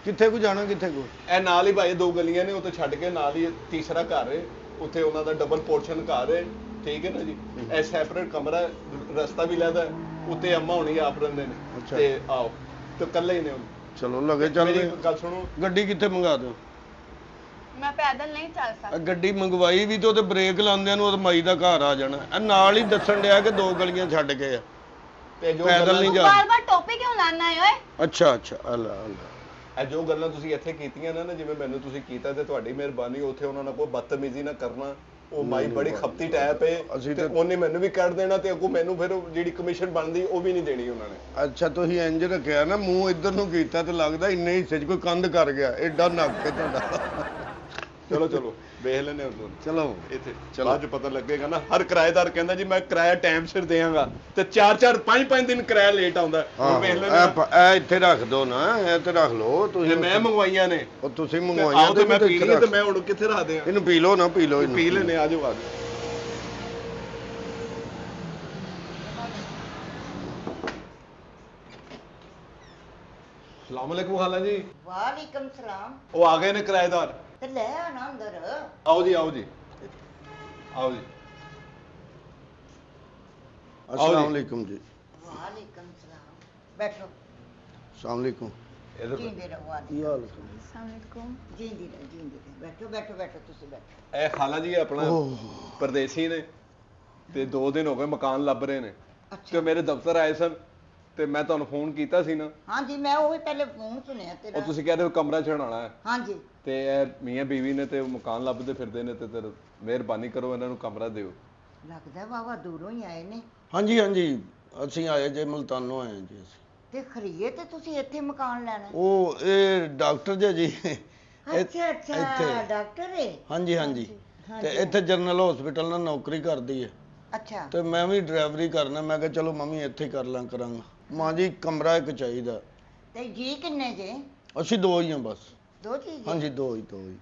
ਕਿੱਥੇ ਕੋ ਜਾਣਾ, ਕਿੱਥੇ ਕੋ? ਇਹ ਨਾਲ ਹੀ ਭਾਈ 2 ਗਲੀਆਂ ਨੇ, ਉੱਥੇ ਛੱਡ ਕੇ ਨਾਲ ਹੀ ਤੀਸਰਾ ਘਰ ਹੈ, ਉੱਥੇ ਉਹਨਾਂ ਦਾ ਡਬਲ ਪੋਰਸ਼ਨ ਘਰ ਹੈ। ਠੀਕ ਹੈ ਨਾ ਜੀ? ਇਹ ਸੈਪਰੇਟ ਕਮਰਾ ਹੈ, ਰਸਤਾ ਵੀ ਲੈਦਾ, ਉੱਤੇ ਅੰਮਾ ਹੋਣੀ ਆਪ ਰਹਿੰਦੇ ਨੇ ਤੇ ਆਓ ਤੇ ਇਕੱਲੇ ਹੀ ਨੇ ਉਹ। ਚਲੋ ਲਗੇ ਚੱਲ। ਮੇਰੀ ਗੱਲ ਸੁਣੋ, ਗੱਡੀ ਕਿੱਥੇ ਮੰਗਾ ਦਿਓ? ਮੈਂ ਪੈਦਲ ਨਹੀਂ ਚੱਲ ਸਕਦਾ। ਗੱਡੀ ਮੰਗਵਾਈ ਵੀ ਤੇ ਉਹਦੇ ਬ੍ਰੇਕ ਲਾਉਂਦਿਆਂ ਨੂੰ ਉਹ ਮਾਈ ਦਾ ਘਰ ਆ ਜਾਣਾ। ਇਹ ਨਾਲ ਹੀ ਦੱਸਣ ਡਿਆ ਕਿ 2 ਗਲੀਆਂ ਛੱਡ ਕੇ ਆ। ਤੇ ਜੋ ਪੈਦਲ ਨਹੀਂ ਜਾ। ਬਾਰ-ਬਾਰ ਟੋਪੀ ਕਿਉਂ ਲਾਣਾ ਹੈ ਓਏ? ਅੱਛਾ ਅੱਛਾ, ਅੱਲਾ ਅੱਲਾ। ਇਹ ਜੋ ਗੱਲਾਂ ਤੁਸੀਂ ਇੱਥੇ ਕੀਤੀਆਂ ਨਾ ਜਿਵੇਂ ਮੈਨੂੰ ਤੁਸੀਂ ਕੀਤਾ ਤੇ ਤੁਹਾਡੀ ਮਿਹਰਬਾਨੀ, ਉੱਥੇ ਉਹਨਾਂ ਨਾਲ ਕੋਈ ਬਦਤਮੀਜ਼ੀ ਨਾ ਕਰਨਾ। ਉਹ ਮਾਈ ਬੜੀ ਖਪਤੀ ਟੈਪ ਹੈ ਤੇ ਉਹਨੇ ਮੈਨੂੰ ਵੀ ਕੱਢ ਦੇਣਾ ਤੇ ਅੱਗੋਂ ਮੈਨੂੰ ਫਿਰ ਜਿਹੜੀ ਕਮਿਸ਼ਨ ਬਣਦੀ ਉਹ ਵੀ ਨਹੀਂ ਦੇਣੀ ਉਹਨਾਂ ਨੇ। ਅੱਛਾ ਤੁਸੀਂ ਇੰਜ ਰੱਖਿਆ ਨਾ, ਮੂੰਹ ਇੱਧਰ ਨੂੰ ਕੀਤਾ ਤੇ ਲੱਗਦਾ ਇੰਨੇ ਹਿੱਸੇ 'ਚ ਕੋਈ ਕੰਧ ਕਰ ਗਿਆ, ਐਡਾ ਨੱਕ ਹੈ ਤੁਹਾਡਾ। ਚਲੋ ਚਲੋ ਵੇਖ ਲੈਨੇ ਉਹਨੂੰ ਚਲੋ ਇੱਥੇ ਚਲੋ। ਬਾਅਦ ਚ ਪਤਾ ਲੱਗੇਗਾ ਨਾ। ਹਰ ਕਿਰਾਏਦਾਰ ਕਹਿੰਦਾ ਜੀ ਮੈਂ ਕਿਰਾਇਆ ਟਾਈਮ ਸਿਰ ਦੇਵਾਂਗਾ ਤੇ 4-4 5-5 ਦਿਨ ਕਿਰਾਇਆ ਲੇਟ ਆਉਂਦਾ। ਹੁਣ ਵੇਖ ਲੈਨੇ ਨਾ। ਇਹ ਇੱਥੇ ਰੱਖ ਦੋ ਨਾ, ਇਹ ਤੇ ਰੱਖ ਲਓ ਤੇ ਤੁਸੀਂ। ਮੈਂ ਮੰਗਵਾਈਆਂ ਨੇ। ਉਹ ਤੁਸੀਂ ਤੇ ਮੰਗਵਾਈਆਂ ਆਓ ਤੇ ਮੈਂ ਇੱਥੇ ਪੀਣੀ ਹੈ ਤੇ ਰੱਖ। ਮੈਂ ਹੁਣ ਕਿੱਥੇ ਰੱਖ ਦਿਆਂ? ਇਹਨੂੰ ਪੀ ਲਓ ਨਾ, ਪੀ ਲਓ ਇਹਨੂੰ। ਪੀ ਲੈਨੇ ਆ ਜਾਓ ਆ ਜਾਓ। ਸਲਾਮ ਅਲੈਕੁਮ ਖਾਲਾ ਜੀ। ਵਾਲੇਕਮ ਸਲਾਮ। ਉਹ ਆ ਗਏ ਨੇ ਕਿਰਾਏਦਾਰ। ਤੇ ਲੈ ਆਣਾ ਅੰਦਰ। ਆਓ ਜੀ ਆਓ ਜੀ ਆਓ ਜੀ। अस्सलाम वालेकुम जी। ਵਾਲੇਕਮ ਸਲਾਮ। ਬੈਠੋ। अस्सलाम वालेकुम। ਜੀਂਦੇ ਰਹੋ ਕੀ ਵਾਲੇ। ਹਾਲ ਹੈ? ਅਸਲਾਮੁਅਲੈਕੁਮ। ਜੀਂਦੀ ਰਹੋ। ਬੈਠੋ ਬੈਠੋ ਬੈਠੋ ਤੁਸੀਂ ਬੈਠੋ। ਇਹ ਖਾਲਾ ਜੀ ਆਪਣਾ ਓਹ। ਪਰਦੇਸੀ ਨੇ ਤੇ 2 ਦਿਨ ਹੋ ਗਏ ਮਕਾਨ ਲੱਭ ਰਹੇ ਨੇ ਤੇ ਅੱਛਾ। ਮੇਰੇ ਦਫ਼ਤਰ ਆਏ ਸਨ ਤੇ ਮੈਂ ਤੁਹਾਨੂੰ ਫੋਨ ਕੀਤਾ ਸੀ ਨਾ। ਹਾਂਜੀ ਮੈਂ ਉਹ ਪਹਿਲੇ ਫੋਨ ਸੁਣਿਆ ਉਹ ਤੇਰਾ। ਤੁਸੀਂ ਕਹਿੰਦੇ ਹੋ ਕਮਰਾ ਛਡਾਉਣਾ ਹੈ ਹਾਂਜੀ। ਤੇ ਇਹ ਮੀਆਂ ਬੀਵੀ ਨੇ ਤੇ ਮਕਾਨ ਲੱਭਦੇ ਫਿਰਦੇ ਨੇ ਤੇ ਫਿਰ ਮਿਹਰਬਾਨੀ ਕਰੋ ਇਹਨਾਂ ਨੂੰ ਕਮਰਾ ਦਿਓ। ਲੱਗਦਾ ਵਾਵਾ ਦੂਰੋਂ ਹੀ ਆਏ ਨੇ ਹਾਂਜੀ ਹਾਂਜੀ, ਅਸੀਂ ਆਏ ਜੇ ਮਲਤਾਨੋਂ ਆਏ ਜੀ ਅਸੀਂ। ਤੇ ਖਰੀਏ ਤੇ ਤੁਸੀਂ ਇੱਥੇ ਮਕਾਨ ਲੈਣਾ। ਉਹ ਇਹ ਡਾਕਟਰ ਜੀ ਅੱਛਾ ਅੱਛਾ ਇੱਥੇ। ਡਾਕਟਰ ਹੈ। ਹਾਂਜੀ ਹਾਂਜੀ। ਤੇ ਹਾਂਜੀ। ਇੱਥੇ ਜਨਰਲ ਹਸਪੀਟਲ ਨਾਲ ਨੌਕਰੀ ਕਰਦੀ ਹੈ ਅੱਛਾ। ਤੇ ਮੈਂ ਵੀ ਡਰਾਈਵਰੀ ਕਰਨਾ। ਮੈਂ ਕਿਹਾ ਚਲੋ ਮੈਂ ਵੀ ਇੱਥੇ ਹੀ ਕਰ ਲਾਂ ਕਰਾਂਗਾ। ਮਾਂ ਜੀ ਕਮਰਾ ਇੱਕ ਚਾਹੀਦਾ। ਤੇ ਜੀ ਕਿੰਨੇ ਜੇ? ਅਸੀਂ 2 ਹੀ ਹਾਂ ਬਸ। 2 ਚੀਜ਼। ਹਾਂਜੀ 2 ਹੀ 2 ਹੀ।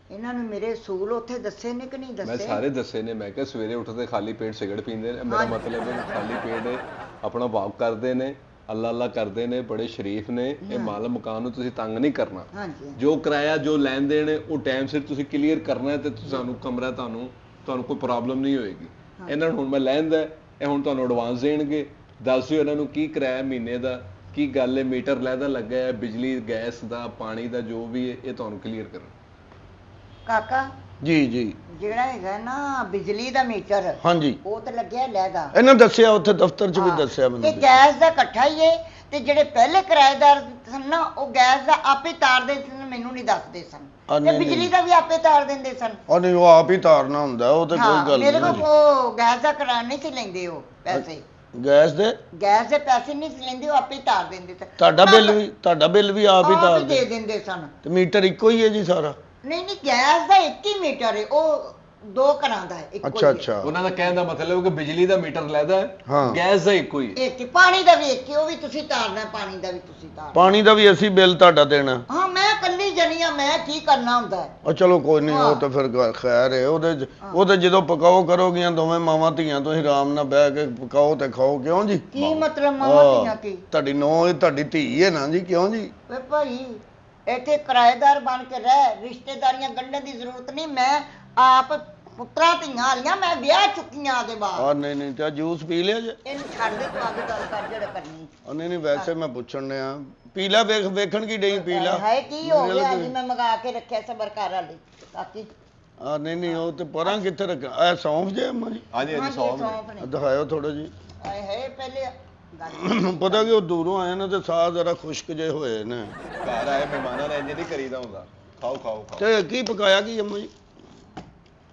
ਇਹਨਾਂ ਨੂੰ ਮੇਰੇ ਅਸੂਲ ਉੱਥੇ ਦੱਸੇ ਨੇ ਕਿ ਨਹੀਂ ਮੈਂ ਦੱਸੇ? ਸਾਰੇ ਦੱਸੇ ਨੇ। ਮੈਂ ਕਿਹਾ ਸਵੇਰੇ ਉੱਠਦੇ ਖਾਲੀ ਪੇਟ ਸਿਗਰਟ ਪੀਂਦੇ ਨੇ। ਮੇਰਾ ਹਾਂਜੀ। ਮਤਲਬ ਹੈ ਕਿ ਖਾਲੀ ਪੇਟ ਆਪਣਾ ਵਾਕ ਕਰਦੇ ਨੇ, ਅੱਲਾ ਅੱਲਾ ਕਰਦੇ ਨੇ, ਬੜੇ ਸ਼ਰੀਫ ਨੇ। ਇਹ ਮਾਲ ਮਕਾਨ ਨੂੰ ਤੁਸੀਂ ਤੰਗ ਨਹੀਂ ਕਰਨਾ। ਹਾਂਜੀ। ਜੋ ਕਿਰਾਇਆ ਜੋ ਲੈਣ ਦੇਣ ਹੈ ਉਹ ਟਾਈਮ ਸਿਰ ਤੁਸੀਂ ਕਲੀਅਰ ਕਰਨਾ ਹੈ ਤੇ ਤੁਹਾਨੂੰ ਕਮਰਾ ਤੁਹਾਨੂੰ ਕੋਈ ਪ੍ਰੋਬਲਮ ਨਹੀਂ ਹੋਏਗੀ। ਇਹਨਾਂ ਨੂੰ ਹੁਣ ਮੈਂ ਲੈਣ ਦਾ ਇਹ ਹੁਣ ਤੁਹਾਨੂੰ ਐਡਵਾਂਸ ਦੇਣਗੇ। ਦੱਸ ਦਿਓ ਇਹਨਾਂ ਨੂੰ ਕੀ ਕਿਰਾਇਆ ਮਹੀਨੇ ਦਾ, ਕੀ ਗੱਲ ਹੈ, ਮੀਟਰ ਲੈਦਾ ਲੱਗਾ ਹੈ, ਬਿਜਲੀ ਗੈਸ ਦਾ, ਪਾਣੀ ਦਾ, ਜੋ ਵੀ ਹੈ ਇਹ ਤੁਹਾਨੂੰ ਕਲੀਅਰ ਕਰਨ। ਕਾਕਾ ਜੀ ਜੀ। ਜਿਹੜਾ ਹੈਗਾ ਨਾ ਬਿਜਲੀ ਦਾ ਮੀਟਰ ਹਾਂਜੀ ਉਹ ਤੇ ਲੱਗਿਆ ਲੈਦਾ। ਇਹਨਾਂ ਦੱਸਿਆ ਉੱਥੇ ਦਫ਼ਤਰ 'ਚ ਵੀ ਦੱਸਿਆ ਤੇ ਮੈਨੂੰ। ਗੈਸ ਦਾ ਇਕੱਠਾ ਹੀ ਏ। ਤੇ ਜਿਹੜੇ ਪਹਿਲੇ ਕਿਰਾਏਦਾਰ ਸਨ ਨਾ ਉਹ ਗੈਸ ਦਾ ਆਪੇ ਤਾਰਦੇ ਸਨ, ਮੈਨੂੰ ਨਹੀਂ ਦੱਸਦੇ ਸਨ। ਤੇ ਨਹੀਂ, ਬਿਜਲੀ ਨਹੀਂ। ਦਾ ਵੀ ਆਪੇ ਤਾਰ ਦਿੰਦੇ ਸਨ। ਉਹ ਨਹੀਂ, ਉਹ ਆਪ ਹੀ ਤਾਰਨਾ ਹੁੰਦਾ, ਉਹ ਤੇ ਕੋਈ ਗੱਲ ਮੇਰੇ ਨਹੀਂ ਕੋਲ ਉਹ ਗੈਸ ਦਾ ਕਿਰਾਇਆ ਨਹੀਂ ਸੀ ਲੈਂਦੇ ਉਹ ਪੈਸੇ। ਗੈਸ ਦੇ। ਗੈਸ ਦੇ ਪੈਸੇ ਨਹੀਂ ਸੀ ਲੈਂਦੇ, ਉਹ ਆਪੇ ਹੀ ਤਾਰ ਦਿੰਦੇ ਸਨ। ਤੁਹਾਡਾ ਬਿੱਲ ਵੀ ਆਪ ਹੀ ਆਪ ਤਾਰ ਹੀ ਦੇ ਦਿੰਦੇ ਸਨ। ਤੇ ਮੀਟਰ ਇੱਕੋ ਹੀ ਹੈ ਜੀ ਸਾਰਾ? ਨਹੀਂ ਨਹੀਂ ਗੈਸ ਦਾ ਇੱਕ ਹੀ ਮੀਟਰ ਹੈ, ਉਹ 2 ਘਰਾਂ ਦਾ ਹੈ, ਇੱਕੋ ਹੀ ਅੱਛਾ ਹੈ। ਅੱਛਾ। ਉਹਨਾਂ ਦਾ ਕਹਿਣ ਦਾ ਮਤਲਬ ਹੈ ਕਿ ਬਿਜਲੀ ਦਾ ਮੀਟਰ ਲੈਦਾ ਹਾਂ। ਹੈ, ਗੈਸ ਦਾ ਇੱਕੋ ਹੀ ਹੈ। ਇੱਕ ਹੀ, ਪਾਣੀ ਦਾ ਵੀ ਇੱਕ ਹੀ, ਉਹ ਵੀ ਤੁਸੀਂ ਤਾਰਨਾ, ਪਾਣੀ ਦਾ ਵੀ ਤੁਸੀਂ ਤਾਰਨਾ। ਪਾਣੀ ਦਾ ਵੀ ਅਸੀਂ ਬਿੱਲ ਤੁਹਾਡਾ ਦੇਣਾ? ਹਾਂ ਮੈਂ ਇਕੱਲੀ ਜਣੀ ਆ, ਮੈਂ ਕੀ ਕਰਨਾ ਹੁੰਦਾ ਹੈ। ਉਹ ਚਲੋ ਕੋਈ ਨਹੀਂ, ਉਹ ਤਾਂ ਫਿਰ ਖੈਰ ਹੈ। ਉਹਦੇ ਜਦੋਂ ਪਕਾਓ ਕਰੋਗੀਆਂ ਦੋਵੇਂ ਮਾਵਾਂ ਧੀਆਂ, ਤੁਸੀਂ ਆਰਾਮ ਨਾਲ ਬਹਿ ਕੇ ਪਕਾਓ ਤੇ ਖਾਓ। ਕਿਉਂ ਜੀ? ਕੀ ਮਤਲਬ ਮਾਵਾਂ ਧੀਆਂ ਕੀ? ਤੁਹਾਡੀ ਨੂੰਹ ਤੁਹਾਡੀ ਧੀ ਹੈ ਨਾ ਜੀ, ਕਿਉਂ ਜੀ? ਵੇ ਭਾਈ ਇੱਥੇ ਕਿਰਾਏਦਾਰ ਬਣ ਕੇ ਰਹਿ, ਰਿਸ਼ਤੇਦਾਰੀਆਂ ਗੰਢਣ ਦੀ ਜ਼ਰੂਰਤ ਨਹੀਂ। ਮੈਂ ਆਪ ਪੁੱਤਰਾਂ ਧੀਆਂ ਵਾਲੀਆਂ, ਮੈਂ ਵਿਆਹ ਚੁੱਕੀਆਂ ਦੇ ਬਾਅਦ। ਨਹੀਂ ਨਹੀਂ, ਤੇ ਜੂਸ ਪੀ ਲਿਆ ਜੇ? ਇਹਨੂੰ ਛੱਡ ਦੇ, ਤੂੰ ਅੱਗੇ ਗੱਲ ਕਰ ਜਿਹੜਾ ਕਰਨੀ। ਨਹੀਂ ਨਹੀਂ, ਵੈਸੇ ਮੈਂ ਪੁੱਛਣ ਡਿਆ। ਪੀ ਲੈ, ਵੇਖਣ ਕੀ ਡਈ, ਪੀ ਲੈ। ਹੈ ਕੀ ਹੋ ਗਿਆ ਜੀ? ਮੈਂ ਮੰਗਾ ਕੇ ਰੱਖਿਆ ਸਬਰ ਕਰ ਵਾਲੀ ਕਾਕੀ। ਨਹੀਂ ਨਹੀਂ, ਉਹ ਤੇ ਪਰਾਂ ਕਿੱਥੇ ਰੱਖਿਆ? ਇਹ ਸੌਂਫ ਜੇ ਅੰਮਾ ਜੀ? ਹਾਂਜੀ ਹਾਂਜੀ, ਸੌਂਫ ਨੇ। ਸੌਂਫ ਨੇ। ਦਿਖਾਇਓ ਥੋੜਾ ਜੀ। ਆਏ ਹੈ ਪਹਿਲੇ ਗੱਲ ਪਤਾ ਕਿ ਉਹ ਦੂਰੋਂ ਆਏ ਨੇ ਤੇ ਸਾਹ ਜ਼ਰਾ ਖੁਸ਼ਕ ਜੇ ਹੋਏ ਨੇ। ਘਰ ਆਏ ਮਹਿਮਾਨਾਂ ਨੇ ਇੰਜ ਨਹੀਂ ਕਰੀਦਾ ਹੁੰਦਾ। ਖਾਓ ਖਾਓ ਖਾਓ। ਤੇ ਕੀ ਪਕਾਇਆ ਕੀ ਅੰਮਾ ਜੀ?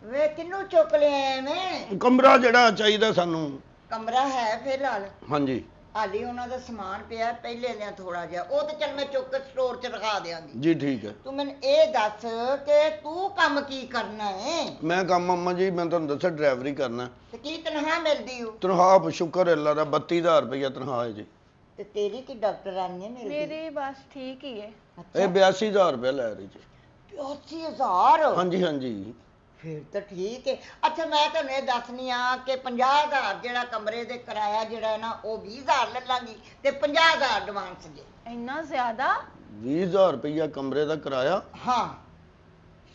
ਵੇ ਕਿੰਨੂੰ ਚੁੱਕ ਲਿਆ ਐਵੇਂ? ਕਮਰਾ ਜਿਹੜਾ ਚਾਹੀਦਾ ਸਾਨੂੰ। ਕਮਰਾ ਹੈ ਫਿਲਹਾਲ ਹਾਂਜੀ ਹਾਲੀ ਉਹਨਾਂ ਦਾ ਸਮਾਨ ਪਿਆ ਪਹਿਲੇ ਲਿਆ ਥੋੜਾ ਜਿਹਾ, ਉਹ ਤੇ ਚੱਲ ਮੈਂ ਚੁੱਕ ਕੇ ਸਟੋਰ 'ਚ ਰਖਾ ਦਿਆਂਗੀ। ਜੀ ਠੀਕ ਹੈ। ਤੂੰ ਮੈਨੂੰ ਇਹ ਦੱਸ ਕਿ ਤੂੰ ਕੰਮ ਕੀ ਕਰਨਾ ਹੈ? ਮੈਂ ਕੰਮ ਅੰਮਾ ਜੀ, ਮੈਂ ਤੁਹਾਨੂੰ ਦੱਸਿਆ ਡਰਾਈਵਰੀ ਕਰਨਾ। ਤੇ ਕੀ ਤਨਖਾਹ ਮਿਲਦੀ ਹੋ? ਤਨਖਾਹ ਸ਼ੁਕਰ ਅੱਲਾ ਦਾ 32000 ਰੁਪਇਆ ਤਨਖਾਹ ਹੈ ਜੀ। ਤੇ ਤੇਰੀ ਕੀ ਡਾਕਟਰਾਨੀ ਮਿਲਦੀ? ਮੇਰੀ ਬਸ ਠੀਕ ਹੀ ਹੈ। ਇਹ 82000 ਰੁਪਇਆ ਲੈ ਰਹੀ ਜੀ। 80000? ਹਾਂਜੀ ਹਾਂਜੀ। ਫਿਰ ਤਾਂ ਠੀਕ ਹੈ। ਅੱਛਾ ਮੈਂ ਤੁਹਾਨੂੰ ਇਹ ਦੱਸਣੀ ਆ ਕਿ 50000 ਜਿਹੜਾ ਕਮਰੇ ਦੇ ਕਿਰਾਇਆ ਜਿਹੜਾ ਹੈ ਨਾ ਉਹ 20000 ਲੈ ਲਾਂਗੀ ਤੇ 50000 ਐਡਵਾਂਸ ਜੇ। ਇੰਨਾ ਜ਼ਿਆਦਾ? 20000 ਰੁਪਇਆ ਕਮਰੇ ਦਾ ਕਿਰਾਇਆ? ਹਾਂ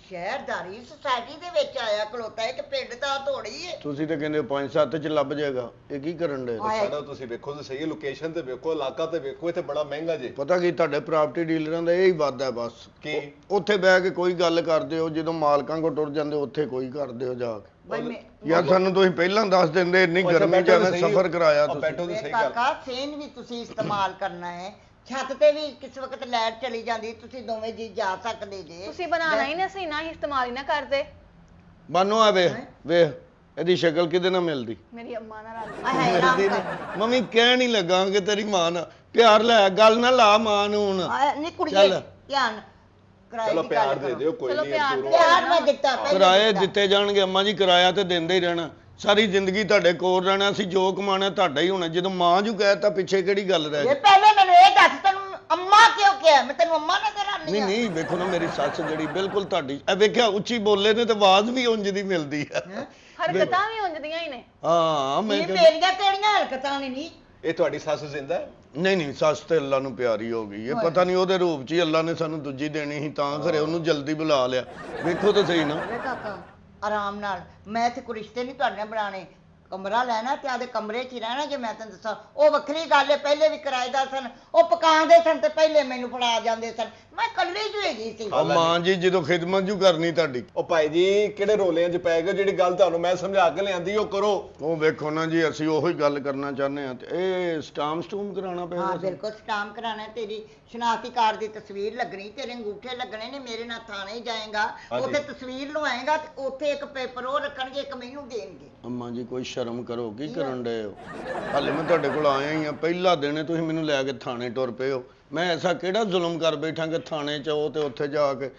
ਸ਼ਹਿਰਦਾਰੀ ਸੁਸਾਇਟੀ ਦੇ ਵਿੱਚ ਆਇਆ ਖਲੋਤਾ ਹੈ ਕਿ ਪਿੰਡ ਦਾ ਥੋੜੀ ਹੈ। ਤੁਸੀਂ ਤੇ ਕਹਿੰਦੇ 5-7 ਚ ਲੱਭ ਜਾਏਗਾ, ਇਹ ਕੀ ਕਰਨ ਦੇ? ਹਾਏ। ਸਾਡਾ ਤੁਸੀਂ ਵੇਖੋ ਤੇ ਸਹੀ, ਲੋਕੇਸ਼ਨ ਤੇ ਵੇਖੋ, ਇਲਾਕਾ ਤੇ ਵੇਖੋ, ਇੱਥੇ ਬੜਾ ਮਹਿੰਗਾ ਜੇ। ਪਤਾ ਕੀ ਤੁਹਾਡੇ ਪ੍ਰਾਪਰਟੀ ਡੀਲਰਾਂ ਦਾ ਇਹ ਹੀ ਵਾਦਾ ਹੈ ਬਸ। ਕੀ? ਉੱਥੇ ਬਹਿ ਕੇ ਕੋਈ ਗੱਲ ਕਰਦੇ ਹੋ, ਜਦੋਂ ਮਾਲਕਾਂ ਕੋਲ ਟੁਰ ਜਾਂਦੇ ਉੱਥੇ ਕੋਈ ਕਰਦੇ ਹੋ ਜਾ ਕੇ। ਬਈ ਮੈਂ ਯਾਰ ਸਾਨੂੰ ਤੁਸੀਂ ਪਹਿਲਾਂ ਦੱਸ ਦਿੰਦੇ, ਇੰਨੀ ਗਰਮੀ ਚ ਐਵੇਂ ਸਫ਼ਰ ਕਰਾਇਆ ਤੁਸੀਂ। ਬੈਠੋ ਤੇ ਵੇ ਸਹੀ ਗੱਲ। ਕਾਕਾ ਫੇਨ ਵੀ ਤੁਸੀਂ ਇਸਤੇਮਾਲ ਕਰਨਾ ਹੈ। ਛੱਤ ਤੇ ਵੀ ਕਿਸ ਵਕਤ ਲਾਈਟ ਚਲੀ ਜਾਂਦੀ, ਤੁਸੀਂ ਦੋਵੇਂ ਜੀ ਜਾ ਸਕਦੇ ਜੇ। ਤੁਸੀਂ ਬਣਾਣਾ ਹੀ ਨਾ ਸੀ ਨਾ, ਇਸਤੇਮਾਲ ਹੀ ਨਾ ਕਰਦੇ। ਬਾਨੋ ਆ ਵੇਖ ਇਹਦੀ ਸ਼ਕਲ ਕਿਤੇ ਨਾ ਮਿਲਦੀ। ਮੇਰੀ ਅੰਮਾ ਨਾਲ ਰਲ ਆਏ ਹਾਏ ਰਾਮ ਕਰ। ਮੰਮੀ ਕਹਿ ਨਹੀਂ ਲੱਗਾ ਕਿ ਤੇਰੀ ਮਾਂ ਨਾਲ ਪਿਆਰ ਲੈ, ਗੱਲ ਨਾ ਲਾ ਮਾਂ ਨੂੰ ਹੁਣ। ਨਹੀਂ ਕੁੜੀਏ ਚੱਲ। ਧਿਆਨ। ਕਿਰਾਏ ਚਲੋ ਦੀ ਪਿਆਰ ਗੱਲ ਦੇ ਕਰੋ। ਦਿਓ ਕੋਈ ਚਲੋ ਨਹੀਂ ਪਿਆਰ ਦੂਰੋਂ। ਪਿਆਰ ਮੈਂ ਦਿੱਤਾ ਪਹਿਲੇ ਕਿਰਾਏ ਦਿੱਤਾ। ਦਿੱਤੇ ਜਾਣਗੇ ਅੰਮਾ ਜੀ, ਕਿਰਾਇਆ ਤੇ ਦਿੰਦੇ ਹੀ ਰਹਿਣਾ ਸਾਰੀ ਜ਼ਿੰਦਗੀ ਤੁਹਾਡੇ ਕੋਲ ਰਹਿਣਾ। ਅਸੀਂ ਜੋ ਕਮਾਣਾ ਤੁਹਾਡਾ ਹੀ ਹੋਣਾ। ਜਦੋਂ ਮਾਂ ਜੂ ਕਹਿਤਾ ਪਿੱਛੇ ਕਿਹੜੀ ਗੱਲ ਰਹਿ ਇਹ ਗਈ? ਪਹਿਲੇ ਮੈਨੂੰ ਇਹ ਦੱਸ ਤੈਨੂੰ ਅੰਮਾ ਕਿਉਂ ਕਿਹਾ? ਮੈਂ ਤੈਨੂੰ ਅੰਮਾ ਨਜ਼ਰ ਆਉਂਦੀ ਨਹੀਂ ਆ? ਨਹੀਂ, ਵੇਖੋ ਨਾ ਮੇਰੀ ਸੱਸ ਜਿਹੜੀ ਬਿਲਕੁਲ ਤੁਹਾਡੀ, ਇਹ ਵੇਖਿਆ ਉੱਚੀ ਬੋਲੇ ਨੇ ਤੇ ਆਵਾਜ਼ ਵੀ ਉਂਝ ਦੀ ਮਿਲਦੀ ਆ। ਹੈਂ? ਹਰਕਤਾਂ ਵੀ ਉਂਝਦੀਆਂ ਹੀ ਨੇ। ਹਾਂ ਮੈਂ ਇਹ ਕਹਿੰਦਾ ਮੇਰੀਆਂ ਕਿਹੜੀਆਂ ਹਰਕਤਾਂ ਨੇ ਨਹੀਂ? ਇਹ ਤੁਹਾਡੀ ਸੱਸ ਜ਼ਿੰਦਾ ਹੈ? ਨਹੀਂ ਨਹੀਂ, ਸੱਸ ਤੇ ਅੱਲਾ ਨੂੰ ਪਿਆਰੀ ਹੋ ਗਈ। ਇਹ ਹੋਏ। ਪਤਾ ਨਹੀਂ ਉਹਦੇ ਰੂਪ 'ਚ ਹੀ ਅੱਲਾ ਨੇ ਸਾਨੂੰ ਦੂਜੀ ਦੇਣੀ ਸੀ, ਤਾਂ ਘਰੇ ਉਹਨੂੰ ਜਲਦੀ ਬੁਲਾ ਲਿਆ। ਵੇਖੋ ਤਾਂ ਸਹੀ ਨਾ। ਵੇ ਕਾਕਾ ਆਰਾਮ ਨਾਲ, ਮੈਂ ਇੱਥੇ ਕੋਈ ਰਿਸ਼ਤੇ ਨਹੀਂ ਤੁਹਾਡੇ ਨਾਲ ਬਣਾਉਣੇ। ਕਮਰਾ ਲੈਣਾ ਤੇ ਆਦੇ ਕਮਰੇ 'ਚ ਹੀ ਰਹਿਣਾ। ਜੇ ਮੈਂ ਤੈਨੂੰ ਦੱਸਾਂ ਉਹ ਵੱਖਰੀ ਗੱਲ ਹੈ, ਪਹਿਲੇ ਵੀ ਕਿਰਾਏਦਾਰ ਸਨ, ਉਹ ਪਕਾਉਂਦੇ ਸਨ ਤੇ ਪਹਿਲੇ ਮੈਨੂੰ ਫੜਾ ਜਾਂਦੇ ਸਨ। ਮੈਂ ਇਕੱਲੀ ਜਿਹੀ ਹੈਗੀ ਸੀ। ਉਹ ਮਾਂ ਜੀ ਜਦੋਂ ਖਿਦਮਤ ਜੂ ਕਰਨੀ ਤੁਹਾਡੀ। ਉਹ ਭਾਈ ਜੀ ਕਿਹੜੇ ਰੋਲਿਆਂ 'ਚ ਪੈ ਗਏ? ਜਿਹੜੀ ਗੱਲ ਤੁਹਾਨੂੰ ਮੈਂ ਸਮਝਾ ਕੇ ਲਿਆਂਦੀ ਉਹ ਕਰੋ। ਉਹ ਵੇਖੋ ਨਾ ਜੀ, ਅਸੀਂ ਉਹੀ ਗੱਲ ਕਰਨਾ ਚਾਹੁੰਦੇ ਹਾਂ। ਤੇ ਇਹ ਸਟਾਮ ਸਟੂਮ ਕਰਾਉਣਾ ਹਾਂ ਪਏਗਾ। ਬਿਲਕੁਲ ਸਟਾਂਪ ਕਰਾਣਾ। ਤੇਰੀ ਸ਼ਨਾਖਤੀ ਕਾਰਡ ਦੀ ਤਸਵੀਰ ਲੱਗਣੀ, ਤੇਰੇ ਅੰਗੂਠੇ ਲੱਗਣੇ ਨੇ। ਮੇਰੇ ਨਾਲ ਥਾਣੇ ਜਾਏਗਾ, ਹਾਂਜੀ। ਉੱਥੇ ਤਸਵੀਰ ਲਵਾਏਗਾ ਤੇ ਉੱਥੇ ਇੱਕ ਪੇਪਰ ਉਹ ਰੱਖਣਗੇ, ਇੱਕ ਮੈਨੂੰ ਦੇਣਗੇ। ਅੰਮਾ ਜੀ ਕੋਈ ਸ਼ਰਮ ਕਰੋ, ਕੀ ਕਰਨ ਡਏ ਹੋ? ਹਾਲੇ ਮੈਂ ਤੁਹਾਡੇ ਕੋਲ ਆਇਆ ਹੀ ਆ, ਪਹਿਲਾ ਦਿਨ ਹੈ ਤੁਸੀਂ ਮੈਨੂੰ ਲੈ ਕੇ ਥਾਣੇ ਟੁਰ ਪਏ ਹੋ। ਮੈਂ ਐਸਾ ਕਿਹੜਾ ਜ਼ੁਲਮ ਕਰ ਬੈਠਾ ਕਿ ਥਾਣੇ 'ਚ ਆਓ ਤੇ ਉੱਥੇ ਜਾ ਕੇ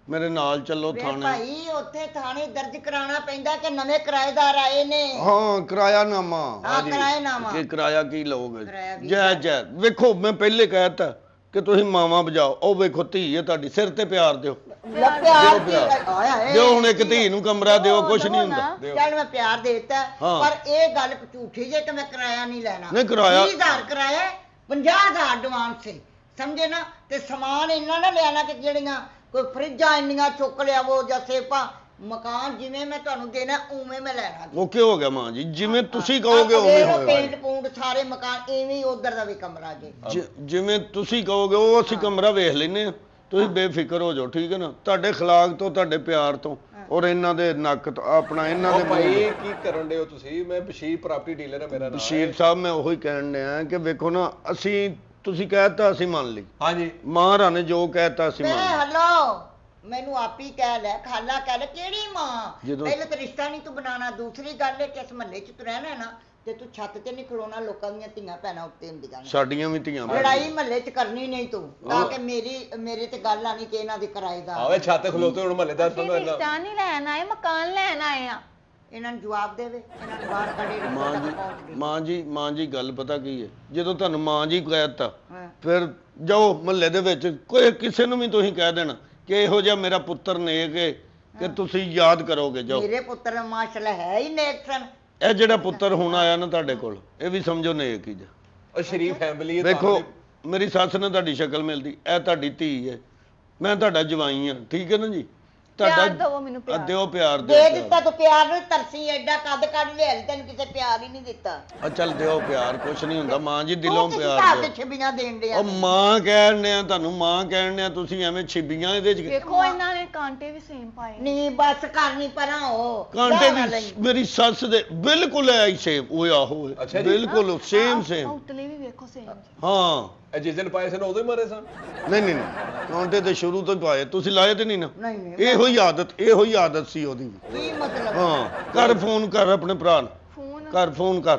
ਮੇਰੇ ਨਾਲ ਚੱਲੋ ਵੇ ਥਾਣੇ? ਭਾਈ ਉੱਥੇ ਥਾਣੇ ਦਰਜ ਕਰਾਉਣਾ ਪੈਂਦਾ ਕਿ ਨਵੇਂ ਕਿਰਾਏਦਾਰ ਆਏ ਨੇ। ਹਾਂ ਕਿਰਾਇਆਨਾਮਾ। ਹਾਂ ਕਿਰਾਏਨਾਮਾ। ਕਿ ਕਿਰਾਇਆ ਕੀ ਲਓਗੇ? ਕਿਰਾਇਆ ਵੀ ਜੈ ਜੈ। ਵੇਖੋ ਮੈਂ ਪਹਿਲੇ ਕਹਿਤਾ ਕਿ ਤੁਸੀਂ ਮਾਵਾਂ ਬਜਾਓ। ਉਹ ਵੇਖੋ ਧੀ ਹੈ ਤੁਹਾਡੀ, ਸਿਰ ਤੇ ਪਿਆਰ ਦਿਓ। ਲੈ ਪਿਆਰ ਦਿਓ ਪਿਆਰ। ਆਇਆ ਹੈ। ਦਿਓ ਹੁਣ ਇੱਕ ਧੀ ਨੂੰ ਕਮਰਾ ਦਿਓ, ਕੁਛ ਨਹੀਂ ਹੁੰਦਾ। ਚੱਲ ਮੈਂ ਪਿਆਰ ਦੇਤਾ, ਹਾਂ। ਪਰ ਇਹ ਗੱਲ ਝੂਠੀ ਜੇ ਕਿ ਮੈਂ ਕਿਰਾਇਆ ਨਹੀਂ ਲੈਣਾ। ਨਹੀਂ, ਕਿਰਾਇਆ- 20,000 ਕਿਰਾਇਆ ਹੈ, 50,000 ਐਡਵਾਂਸ ਸੀ, ਸਮਝੇ ਨਾ? ਤੇ ਸਮਾਨ ਇੰਨਾ ਨਾ ਲਿਆਣਾ ਕਿ ਜਿਹੜੀਆਂ ਕੋਈ ਫਰਿੱਜਾਂ ਇੰਨੀਆਂ ਚੁੱਕ ਲਿਆਵੋ ਜਾਂ ਸੇਪਾਂ। ਮਕਾਨ ਜਿਵੇਂ ਮੈਂ ਤੁਹਾਨੂੰ ਦੇਣਾ ਉਵੇਂ ਮੈਂ ਲੈਣਾ। ਉਹ ਕੀ ਹੋ ਗਿਆ ਮਾਂ ਜੀ? ਜਿਵੇਂ ਤੁਸੀਂ ਕਹੋਗੇ ਉਵੇਂ ਹੋਏਗਾ। ਪੇਂਟ ਪੂੰਟ ਸਾਰੇ ਮਕਾਨ ਐਵੇਂ ਹੀ, ਉਧਰ ਦਾ ਵੀ ਕਮਰਾ ਜੇ। ਜਿਵੇਂ ਤੁਸੀਂ ਕਹੋਗੇ ਉਹ ਅਸੀਂ ਕਮਰਾ ਵੇਖ ਲੈਨੇ ਆ। ਤੁਸੀਂ ਬੇਫਿਕਰ ਹੋ ਜਾਓ, ਠੀਕ ਹੈ ਨਾ? ਤੁਹਾਡੇ ਖਲਾਕ ਤੋਂ, ਤੁਹਾਡੇ ਪਿਆਰ ਤੋਂ, ਔਰ ਇਹਨਾਂ ਦੇ ਨੱਕ ਤੋਂ, ਆਪਣਾ ਇਹਨਾਂ ਉਹ ਦੇ ਭਾਈ ਮੂੰਹ ਕੀ ਕਰਨ ਦੇ ਹੋ ਤੁਸੀਂ? ਮੈਂ ਬਸ਼ੀਰ ਪ੍ਰਾਪਰਟੀ ਡੀਲਰ ਹੈ, ਮੇਰਾ ਨਾਮ ਬਸ਼ੀਰ ਸਾਹਿਬ, ਮੈਂ ਉਹੀ ਕਹਿਣ ਡਿਆ ਕਿ ਵੇਖੋ ਨਾ, ਅਸੀਂ ਤੁਸੀਂ ਕਹਿਤਾ ਅਸੀਂ ਮੰਨ ਲਈ। ਹਾਂਜੀ। ਮਾਂ ਨੇ ਜੋ ਕਹਿਤਾ ਅਸੀਂ ਵੇ ਮੰਨ ਲਈ। ਹਲੋ, ਮੈਨੂੰ ਆਪ ਹੀ ਕਹਿ ਲੈ, ਖਾਲਾ ਕਹਿ ਲੈ, ਕਿਹੜੀ ਮਾਂ? ਜਦੋਂ- ਪਹਿਲੇ ਤਾਂ ਰਿਸ਼ਤਾ ਨਹੀਂ ਤੂੰ ਬਣਾਉਣਾ। ਦੂਸਰੀ ਗੱਲ ਹੈ ਕਿ ਇਸ ਮਹੱਲੇ 'ਚ ਤੂੰ ਰਹਿਣਾ ਹੈ ਨਾ, ਤੇ ਤੂੰ ਛੱਤ ਤੇ ਨਹੀਂ ਖਲੋਣਾ। ਲੋਕਾਂ ਦੀਆਂ ਧੀਆਂ ਭੈਣਾਂ ਉੱਤੇ ਹੁੰਦੀਆਂ ਨੇ। ਸਾਡੀਆਂ ਵੀ ਧੀਆਂ ਭੈਣਾਂ। ਲੜਾਈ ਮਹੱਲੇ 'ਚ ਕਰਨੀ ਨਹੀਂ ਤੂੰ, ਤਾਂ ਕਿ ਮੇਰੇ ਤੇ ਗੱਲ ਆਣੀ ਕਿ ਇਹਨਾਂ ਦੇ ਕਿਰਾਏਦਾਰ। ਆਵੇ ਛੱਤ ਖਲੋਤੇ ਹੁਣ ਮਹੱਲੇਦਾਰ ਅਸੀਂ ਸਮਝੋ ਰਿਸ਼ਤਾ ਨਹੀਂ ਲੈਣ ਆਏ, ਮਕਾਨ ਲੈਣ ਆਏ ਆ। ਇਹਨਾਂ ਨੂੰ ਜਵਾਬ ਦੇਵੇ, ਇਹਨਾਂ ਨੂੰ ਬਾਹਰ ਕੱਢੇ। ਮਾਂ ਜੀ, ਮਾਂ ਜੀ ਗੱਲ ਪਤਾ ਕੀ ਹੈ? ਜਦੋਂ ਤੁਹਾਨੂੰ ਮਾਂ ਜੀ ਕਹਿਤਾ, ਹਾਂ। ਫਿਰ ਜਾਓ ਮਹੱਲੇ ਦੇ ਵਿੱਚ ਕੋਈ ਕਿਸੇ ਨੂੰ ਵੀ ਤੁਸੀਂ ਕਹਿ ਦੇਣਾ ਕਿ ਇਹੋ ਜਿਹਾ ਮੇਰਾ ਪੁੱਤਰ ਨੇਕ ਹੈ ਕਿ ਤੁਸੀਂ ਯਾਦ ਕਰੋਗੇ। ਜਾਓ। ਮੇਰੇ ਪੁੱਤਰ ਮਾਸ਼ਾਅੱਲਾ ਹੈ ਹੀ ਨੇਕ ਸਨ। ਇਹ ਜਿਹੜਾ ਪੁੱਤਰ ਹੁਣ ਆਇਆ ਨਾ ਤੁਹਾਡੇ ਕੋਲ, ਇਹ ਵੀ ਸਮਝੋ ਨੇਕ ਹੀ ਜਾ। ਉਹ ਸ਼ਰੀਫ ਫੈਮਿਲੀ ਹੈ। ਵੇਖੋ ਮੇਰੀ ਸੱਸ ਨੇ ਤੁਹਾਡੀ ਸ਼ਕਲ ਮਿਲਦੀ, ਇਹ ਤੁਹਾਡੀ ਧੀ ਹੈ, ਮੈਂ ਤੁਹਾਡਾ ਜਵਾਈ ਹਾਂ, ਠੀਕ ਹੈ ਨਾ ਜੀ? ਪਿਆਰ ਦਿਓ ਮੈਨੂੰ, ਪਿਆਰ। ਦਿਓ ਪਿਆਰ, ਦੇ ਦਿਓ ਦਿੱਤਾ ਤੂੰ ਪਿਆਰ ਨੂੰ, ਤਰਸੀ ਐਡਾ ਕੱਦ ਕੱਢ ਲਿਆ, ਤੈਨੂੰ ਕਿਸੇ ਪਿਆਰ ਹੀ ਨਹੀਂ ਦਿੱਤਾ। ਆ ਚੱਲ ਦਿਓ ਪਿਆਰ, ਕੁਛ ਨਹੀਂ ਹੁੰਦਾ ਮਾਂ ਜੀ, ਦਿਲੋਂ ਤੂੰ ਕਿਸ ਪਿਆਰ ਹਿਸਾਬ ਦਿਓ। ਤੇ ਛਬੀਆਂ ਦੇਣ ਡਿਆ? ਉਹ ਮਾਂ ਕਹਿਣ ਡਿਆ ਤੁਹਾਨੂੰ, ਮਾਂ ਕਹਿਣ ਡਿਆ, ਤੁਸੀਂ ਐਵੇਂ ਛਿਬੀਆਂ ਇਹਦੇ ਚ। ਵੇਖੋ ਇਹਨਾਂ ਨੇ ਕਾਂਟੇ ਵੀ ਸੇਮ ਪਾਏ ਨੇ। ਨਹੀਂ ਬਸ ਕਰਨੀ ਪਰਾਂ ਉਹ ਕਾਂਟੇ ਲੈ ਵੀ ਮੇਰੀ ਸੱਸ ਦੇ ਬਿਲਕੁਲ ਐ ਹੀ ਸੇਮ। ਓਏ ਆਹੋ, ਅੱਛਾ ਜੀ। ਬਿਲਕੁਲ ਸੇਮ ਸੇਮ। ਉਤਲੇ ਵੀ ਵੇਖੋ ਸੇਮ। ਹਾਂ। ਇਹ ਜਿਸ ਦਿਨ ਪਾਏ ਸਨ ਉਦੋਂ ਹੀ ਮਰੇ ਸਨ? ਨਹੀਂ ਨਹੀਂ, ਕਾਂਟੇ ਤੇ ਸ਼ੁਰੂ ਤੋਂ ਹੀ ਪਾਏ, ਤੁਸੀਂ ਲਾਏ ਤੇ ਨਹੀਂ ਨਾ? ਨਹੀਂ ਇਹੋ ਹੀ ਆਦਤ ਸੀ ਉਹਦੀ। ਕੀ ਮਤਲਬ? ਹਾਂ, ਕਰ ਫੋਨ ਕਰ ਆਪਣੇ ਭਰਾ ਨੂੰ, ਫੋਨ ਕਰ ਫੋਨ ਕਰ,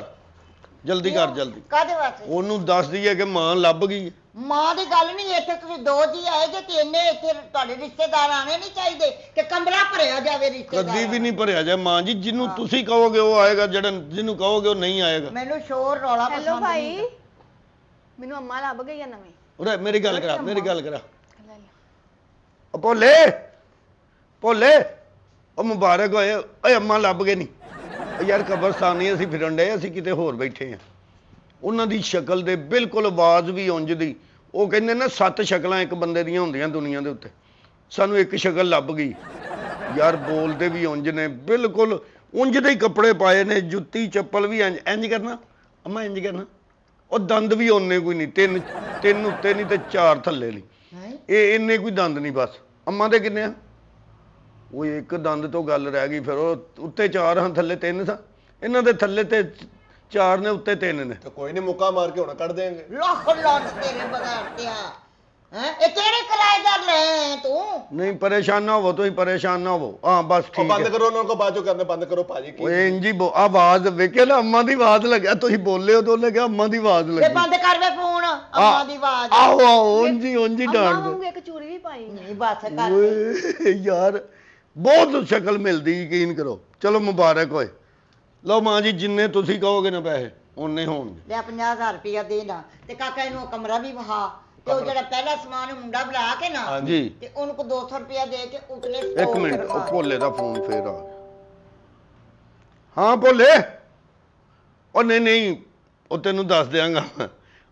ਜਲਦੀ ਕਰ ਜਲਦੀ। ਕਾਦੇ ਵਾਸਤੇ? ਉਹਨੂੰ ਦੱਸ ਦਈਏ ਕਿ ਮਾਂ ਲੱਭ ਗਈ ਹੈ। ਮਾਂ ਦੀ ਗੱਲ ਨਹੀਂ, ਇੱਥੇ ਤੁਸੀਂ ਦੋ ਜੀ ਆਏ ਜੇ ਤੇ ਇੰਨੇ ਇੱਥੇ ਤੁਹਾਡੇ ਰਿਸ਼ਤੇਦਾਰ ਆਣੇ ਨਹੀਂ ਚਾਹੀਦੇ ਕਿ ਕਮਰਾ ਭਰਿਆ ਜਾਵੇ ਰਿਸ਼ਤੇਦਾਰ? ਕਦੀ ਵੀ ਨਹੀਂ ਭਰਿਆ ਜਾਏ ਮਾਂ ਜੀ, ਜਿਹਨੂੰ ਤੁਸੀਂ ਕਹੋਗੇ ਉਹ ਆਏਗਾ, ਜਿਹਨੂੰ ਕਹੋਗੇ ਉਹ ਨਹੀਂ ਆਏਗਾ। ਮੈਨੂੰ ਸ਼ੋਰ ਰੌਲਾ ਪਸੰਦ ਹੈਲੋ ਨਹੀਂ। ਭਾਈ, ਮੈਨੂੰ ਅੰਮਾ ਲੱਭ ਗਈ ਆ ਨਵੀਂ। ਉਰੇ ਮੇਰੀ ਗੱਲ ਕਰਾ, ਮੇਰੀ ਗੱਲ ਕਰਾ। ਲੈ ਲੈ। ਉਹ ਭੋਲੇ ਭੋਲੇ, ਉਹ ਮੁਬਾਰਕ ਹੋਏ। ਓਏ ਅੰਮਾ ਲੱਭ ਗਏ ਨਹੀਂ। ਉਹ ਯਾਰ ਕਬਰਸਤਾਨ ਨਹੀਂ ਅਸੀਂ ਫਿਰਨ ਡਏ, ਅਸੀਂ ਕਿਤੇ ਹੋਰ ਬੈਠੇ ਆ। ਉਹਨਾਂ ਦੀ ਸ਼ਕਲ ਦੇ ਬਿਲਕੁਲ ਆਵਾਜ਼ ਵੀ ਉਂਝ ਦੀ। ਉਹ ਕਹਿੰਦੇ ਨਾ 7 ਸ਼ਕਲਾਂ ਇੱਕ ਬੰਦੇ ਦੀਆਂ ਹੁੰਦੀਆਂ ਦੁਨੀਆ ਦੇ ਉੱਤੇ, ਸਾਨੂੰ ਇੱਕ ਸ਼ਕਲ ਲੱਭ ਗਈ। ਯਾਰ ਬੋਲਦੇ ਵੀ ਉਂਝ ਨੇ, ਬਿਲਕੁਲ ਉਂਝ ਦੇ ਹੀ ਕੱਪੜੇ ਪਾਏ ਨੇ, ਜੁੱਤੀ ਚੱਪਲ ਵੀ ਇੰਝ ਕਰਨਾ ਅੰਮਾ, ਇੰਝ ਕਰਨਾ। ਉਹ ਦੰਦ ਵੀ ਓਨੇ ਕੋਈ ਨਹੀਂ, ਤਿੰਨ ਉੱਤੇ ਨਹੀਂ ਤੇ 4 ਥੱਲੇ ਨਹੀਂ। ਹੈਂ? ਇਹ ਇੰਨੇ ਕੋਈ ਦੰਦ ਨਹੀਂ ਬਸ। ਅੰਮਾ ਦੇ ਕਿੰਨੇ ਆ? ਉਹ ਇੱਕ ਦੰਦ ਤੋਂ ਗੱਲ ਰਹਿ ਗਈ। ਫਿਰ ਉਹ ਉੱਤੇ 4 ਹਨ, ਥੱਲੇ 3 ਸਨ। ਇਹਨਾਂ ਦੇ ਥੱਲੇ ਤੇ 4 ਨੇ, ਉੱਤੇ 3 ਨੇ। ਤੇ ਕੋਈ ਨਹੀਂ, ਮੁੱਕਾ ਮਾਰ ਕੇ ਹੁਣ ਕੱਢ ਦੇਣਗੇ। ਲੱਖ ਲਾਂਟ ਤੇਰੇ ਬਗੈਰ ਤਿਆ। ਹੈ ਇਹ ਕਿਹੜੇ ਕਿਰਾਏਦਾਰ ਲੈ ਤੂੰ? ਨਹੀਂ ਪਰੇਸ਼ਾਨ ਨਾ ਹੋਵੋ, ਤੁਸੀਂ ਪਰੇਸ਼ਾਨ ਨਾ ਹੋਵੋ। ਹਾਂ ਬਸ ਉਹ ਠੀਕ ਬੰਦ ਹੈ। ਕਰੋ ਉਹਨਾਂ ਕੋ, ਬਾਅਦ ਚੋਂ ਕਰਨੇ ਬੰਦ ਕਰੋ ਭਾਜੀ। ਕੀ ਓਏ ਇੰਜੀ ਆਵਾਜ਼ ਵੇਖੇ ਨਾ, ਅੰਮਾ ਦੀ ਆਵਾਜ਼ ਲੱਗਿਆ, ਤੁਸੀਂ ਬੋਲੇ ਉਦੋਂ ਲੱਗਿਆ ਅੰਮਾ ਦੀ ਆਵਾਜ਼ ਤੇ ਲੱਗੀ। ਬੰਦ ਕਰ ਵੇ ਫੋਨ, ਅੰਮਾ ਦੀ ਆਵਾਜ਼। ਆਹੋ ਆਹੋ ਉਂਜੀ ਅੰਮਾ ਡਾਂਟ ਵਾਂਗੂ ਇੱਕ ਚੂੜੀ ਵੀ ਪਾਈ ਨਾ। ਨਹੀਂ ਬਸ ਕਰ। ਓਏ ਯਾਰ ਬਹੁਤ ਸ਼ਕਲ ਮਿਲਦੀ, ਯਕੀਨ ਕਰੋ। ਚਲੋ ਮੁਬਾਰਕ ਹੋਏ। ਲਓ ਮਾਂ ਜੀ, ਜਿੰਨੇ ਤੁਸੀਂ ਕਹੋਗੇ ਨਾ ਪੈਸੇ ਓਨੇ ਹੋਣਗੇ। ਲੈ 50,000 ਰੁਪਇਆ ਦੇ ਨਾ, ਤੇ ਕਾਕਾ ਇਹਨੂੰ ਉਹ ਕਮਰਾ ਵੀ ਵਹਾ, ਤੇ ਉਹ ਜਿਹੜਾ ਪਹਿਲਾ ਸਮਾਨ ਮੁੰਡਾ ਬੁਲਾ ਕੇ ਨਾ, ਜੀ ਤੇ ਉਹਨੂੰ ਕੋ 200 ਰੁਪਇਆ ਦੇ ਕੇ ਉਤਲੇ ਇੱਕ ਮਿੰਟ, ਉਹ ਭੋਲੇ ਦਾ ਫੋਨ ਫੇਰ ਆ ਗਿਆ। ਹਾਂ ਭੋਲੇ, ਉਹ ਨਹੀਂ ਉਹ ਤੈਨੂੰ ਦੱਸ ਦਿਆਂਗਾ।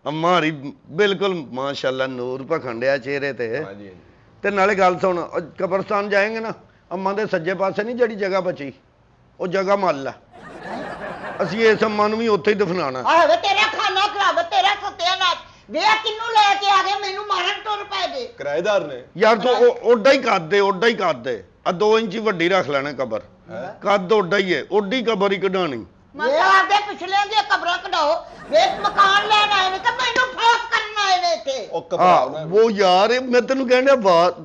ਅੰਮਾ ਹਰੀ ਬਿਲਕੁਲ ਮਾਸ਼ਾਅੱਲਾ ਨੂਰ ਭਖੰਡਿਆ ਚਿਹਰੇ ਤੇ। ਹਾਂਜੀ ਤੇ ਨਾਲੇ ਗੱਲ ਸੁਣ, ਉਹ ਕਬਰਸਤਾਨ ਜਾਏਂਗੇ ਨਾ, ਅੰਮਾ ਦੇ ਸੱਜੇ ਪਾਸੇ ਨਹੀਂ ਜਿਹੜੀ ਜਗ੍ਹਾ ਬਚੀ, ਉਹ ਜਗ੍ਹਾ ਮੰਨ ਲੈ। ਅਸੀਂ ਇਸ ਅੰਮਾ ਨੂੰ ਵੀ ਉੱਥੇ ਹੀ ਦਫਨਾਣਾ। ਆਹ ਵੇ ਤੇਰਾ ਖਾਣਾ ਖਰਾਬ, ਤੇਰਾ ਸਤਿਆਨਾਸ਼। ਵੇ ਕਿੰਨੂੰ ਲੈ ਕੇ ਆ ਗਏ, ਮੈਨੂੰ ਮਾਰਨ ਤੁਰ ਪਏ ਦੇ। ਕਿਰਾਏਦਾਰ ਨੇ। ਯਾਰ ਤੂੰ ਓਡਾ ਹੀ ਕੱਦ ਦੇ, ਓਡਾ ਹੀ ਕੱਦ ਦੇ। ਆ 2 ਇੰਚੀ ਵੱਡੀ ਰੱਖ ਲੈਣਾ ਕਬਰ, ਕੱਦ ਓਡਾ ਹੀ ਹੈ, ਓਡੀ ਕਬਰ ਹੀ ਕਢਾਣੀ। ਵੇ ਆਪਦੇ ਪਿਛਲੇ ਦੀਆਂ ਕਬਰਾਂ ਕਢਾਓ। ਵੇ ਮਕਾਨ ਲੈਣ ਆਏ ਨੇ ਕਿ ਮੈਨੂੰ ਫੋਰਸ ਕਰਨ ਆਏ ਨੇ ਇੱਥੇ? ਉਹ ਘਬਰਾਓ ਨਾ। ਉਹ ਯਾਰ ਮੈਂ ਤੈਨੂੰ ਕਹਿੰਦਾ ਬਾਤ,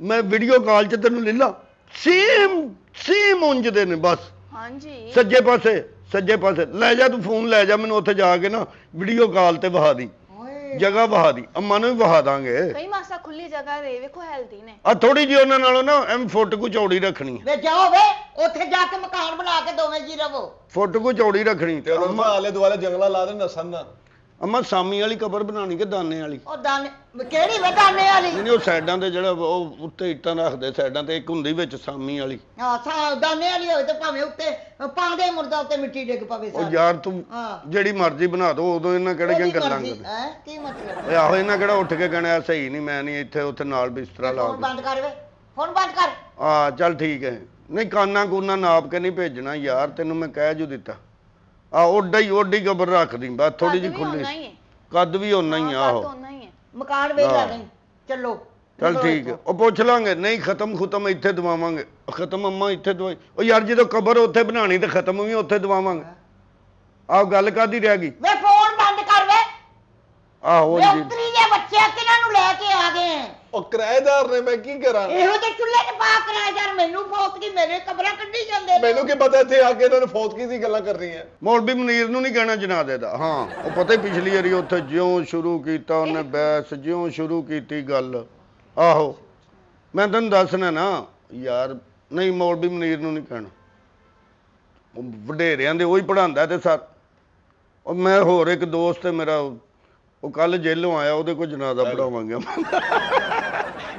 ਮੈਂ ਵੀਡੀਓ ਕਾਲ 'ਚ ਤੈਨੂੰ ਲੈ ਲਾ, ਸੇਮ ਉਂਝ ਦੇ ਨੇ ਬਸ। ਹਾਂਜੀ ਸੱਜੇ ਪਾਸੇ ਲੈ ਜਾ, ਤੂੰ ਫੋਨ ਲੈ ਜਾ, ਮੈਨੂੰ ਉੱਥੇ ਜਾ ਕੇ ਨਾ ਵੀਡੀਓ ਕਾਲ ਤੇ ਵਹਾ ਦੀ, ਜਗ੍ਹਾ ਵਹਾ ਦੀ। ਅੰਮਾ ਨੂੰ ਵੀ ਵਹਾ ਦਾਂਗੇ। ਕਈ ਮਾਸਾ ਖੁੱਲੀ ਜਗ੍ਹਾ ਰੇ, ਵੇਖੋ ਹੈਲਦੀ ਨੇ। ਆ ਥੋੜੀ ਜਿਹੀ ਉਹਨਾਂ ਨਾਲੋਂ ਨਾ ਐਵੇਂ ਫੁੱਟ ਕੁ ਚੌੜੀ ਰੱਖਣੀ ਹੈ। ਵੇ ਜਾਓ ਵੇ, ਉੱਥੇ ਜਾ ਕੇ ਮਕਾਨ ਬਣਾ ਕੇ ਦੋਵੇਂ ਜੀ ਰਵੋ। ਫੁੱਟ ਕੁ ਚੌੜੀ ਰੱਖਣੀ। ਤੇ ਉਹਨਾਂ ਨੂੰ ਆਲੇ ਦੁਆਲੇ ਜੰਗਲਾ ਲਾ ਦੇ, ਨਸਣ ਨਾ। ਅੰਮਾ ਸਾਮੀ ਵਾਲੀ ਕਬਰ ਬਣਾਣੀ ਕਿ ਦਾਨੇ ਵਾਲੀ? ਉਹ ਦਾਨੇ ਕਿਹੜੀ ਵੇ ਦਾਨੇ ਵਾਲੀ? ਨਹੀਂ ਉਹ ਸਾਈਡਾਂ ਤੇ ਜਿਹੜਾ ਉਹ ਉੱਤੇ ਇੱਟਾਂ ਰੱਖਦੇ ਸਾਈਡਾਂ ਤੇ, ਇੱਕ ਹੁੰਦੀ ਵਿੱਚ ਸਾਮੀ ਵਾਲੀ। ਹਾਂ ਦਾਨੇ ਵਾਲੀ ਹੋਵੇ ਤੇ ਭਾਵੇਂ ਉੱਤੇ ਪਾਉਂਦੇ ਮੁਰਦਾ ਉੱਤੇ ਮਿੱਟੀ ਡਿੱਗ ਪਵੇ ਉਹ ਯਾਰ ਤੂੰ ਹਾਂ। ਜਿਹੜੀ ਮਰਜ਼ੀ ਬਣਾ ਦੋ, ਉਦੋਂ ਇਹਨਾਂ ਕਿਹੜੀਆਂ ਗੱਲਾਂ ਕਰਦੇ। ਹੈ ਕੀ ਮਤਲਬ? ਓਏ ਆਹੋ, ਇਹਨਾਂ ਕਿਹੜਾ ਉੱਠ ਕੇ ਕਹਿਣਾ ਸਹੀ ਨਹੀਂ, ਮੈਂ ਨਹੀਂ ਇੱਥੇ ਉੱਥੇ ਨਾਲ ਬਿਸਤਰਾ ਲਾ ਫੋਨ ਕੇ। ਬੰਦ ਕਰ ਵੇ, ਫੋਨ ਬੰਦ ਕਰ। ਆ ਚੱਲ ਠੀਕ ਹੈ। ਨਹੀਂ ਕਾਨਾ ਕੂਨਾ ਨਾਪ ਕੇ ਨਹੀਂ ਭੇਜਣਾ ਯਾਰ, ਤੈਨੂੰ ਮੈਂ ਕਹਿ ਜੂ ਦਿੱਤਾ। ਆ ਓਡੀ ਕਬਰ ਰੱਖਦੀ, ਬਸ ਥੋੜੀ ਜਿਹੀ ਖੁੱਲੀ, ਕੱਦ ਵੀ ਓਨਾ ਹੀ ਆ। ਆਹੋ ਮਕਾਨ ਵੇਲਾ ਨਹੀਂ, ਚੱਲੋ। ਚੱਲ ਠੀਕ ਹੈ, ਉਹ ਪੁੱਛ ਲਾਂਗੇ। ਨਹੀਂ ਖਤਮ ਇੱਥੇ ਦਵਾਵਾਂਗੇ, ਖਤਮ ਅੰਮਾ ਇੱਥੇ ਦਵਾਈ। ਉਹ ਯਾਰ ਜਦੋਂ ਕਬਰ ਉੱਥੇ ਬਣਾਣੀ ਤੇ ਖਤਮ ਵੀ ਉੱਥੇ ਦਵਾਵਾਂਗੇ। ਆਹ ਗੱਲ ਕਾਦੀ ਰਹਿ ਗਈ? ਵੇ ਫੋਨ ਬੰਦ ਕਰ ਵੇ। ਆਹੋ ਵੇ ਉਤਰੀ ਦੇ ਬੱਚੇ ਕਿਹਨਾਂ ਨੂੰ ਲੈ ਕੇ ਆ ਗਏ? ਉਹ ਕਿਰਾਏਦਾਰ ਨੇ, ਮੈਂ ਕੀ ਕਰਾਂ? ਇਹੋ ਤੇ ਚੁੱਲ੍ਹੇ 'ਚ ਪਾ ਕਿਰਾਏਦਾਰ ਮੈਨੂੰ ਫੋਕ ਦੀ ਮੇਰੇ ਕਬਰਾਂ ਕੱਢੀ ਜਾਂਦੇ ਨੇ। ਮੈਨੂੰ ਕੀ ਪਤਾ ਇੱਥੇ ਆ ਕੇ ਇਹਨਾਂ ਨੇ ਫੌਤਕੀ ਦੀ ਗੱਲਾਂ ਕਰ ਰਹੀਆਂ। ਮੌਲਵੀ ਮਨੀਰ ਨੂੰ ਨਹੀਂ ਕਹਿਣਾ ਜਨਾਜ਼ੇ ਦਾ। ਹਾਂ ਉਹ ਪਤਾ ਹੀ ਪਿਛਲੀ ਵਾਰੀ ਉੱਥੇ ਜਿਉਂ ਸ਼ੁਰੂ ਕੀਤਾ ਉਹਨੇ ਬੈਸ, ਜਿਉਂ ਸ਼ੁਰੂ ਕੀਤੀ ਗੱਲ। ਆਹੋ ਮੈਂ ਤੈਨੂੰ ਦੱਸਣਾ ਨਾ ਯਾਰ, ਨਹੀਂ ਮੌਲਵੀ ਮਨੀਰ ਨੂੰ ਨਹੀਂ ਕਹਿਣਾ, ਉਹ ਵਡੇਰਿਆਂ ਦੇ ਉਹੀ ਪੜਾਉਂਦਾ। ਤੇ ਸਰ ਉਹ ਮੈਂ ਹੋਰ ਇੱਕ ਦੋਸਤ ਹੈ ਮੇਰਾ, ਉਹ ਕੱਲ ਜੇਲੋਂ ਆਇਆ, ਉਹਦੇ ਕੋਲ ਜਨਾਜ਼ਾ ਪੜਾਵਾਂਗੇ।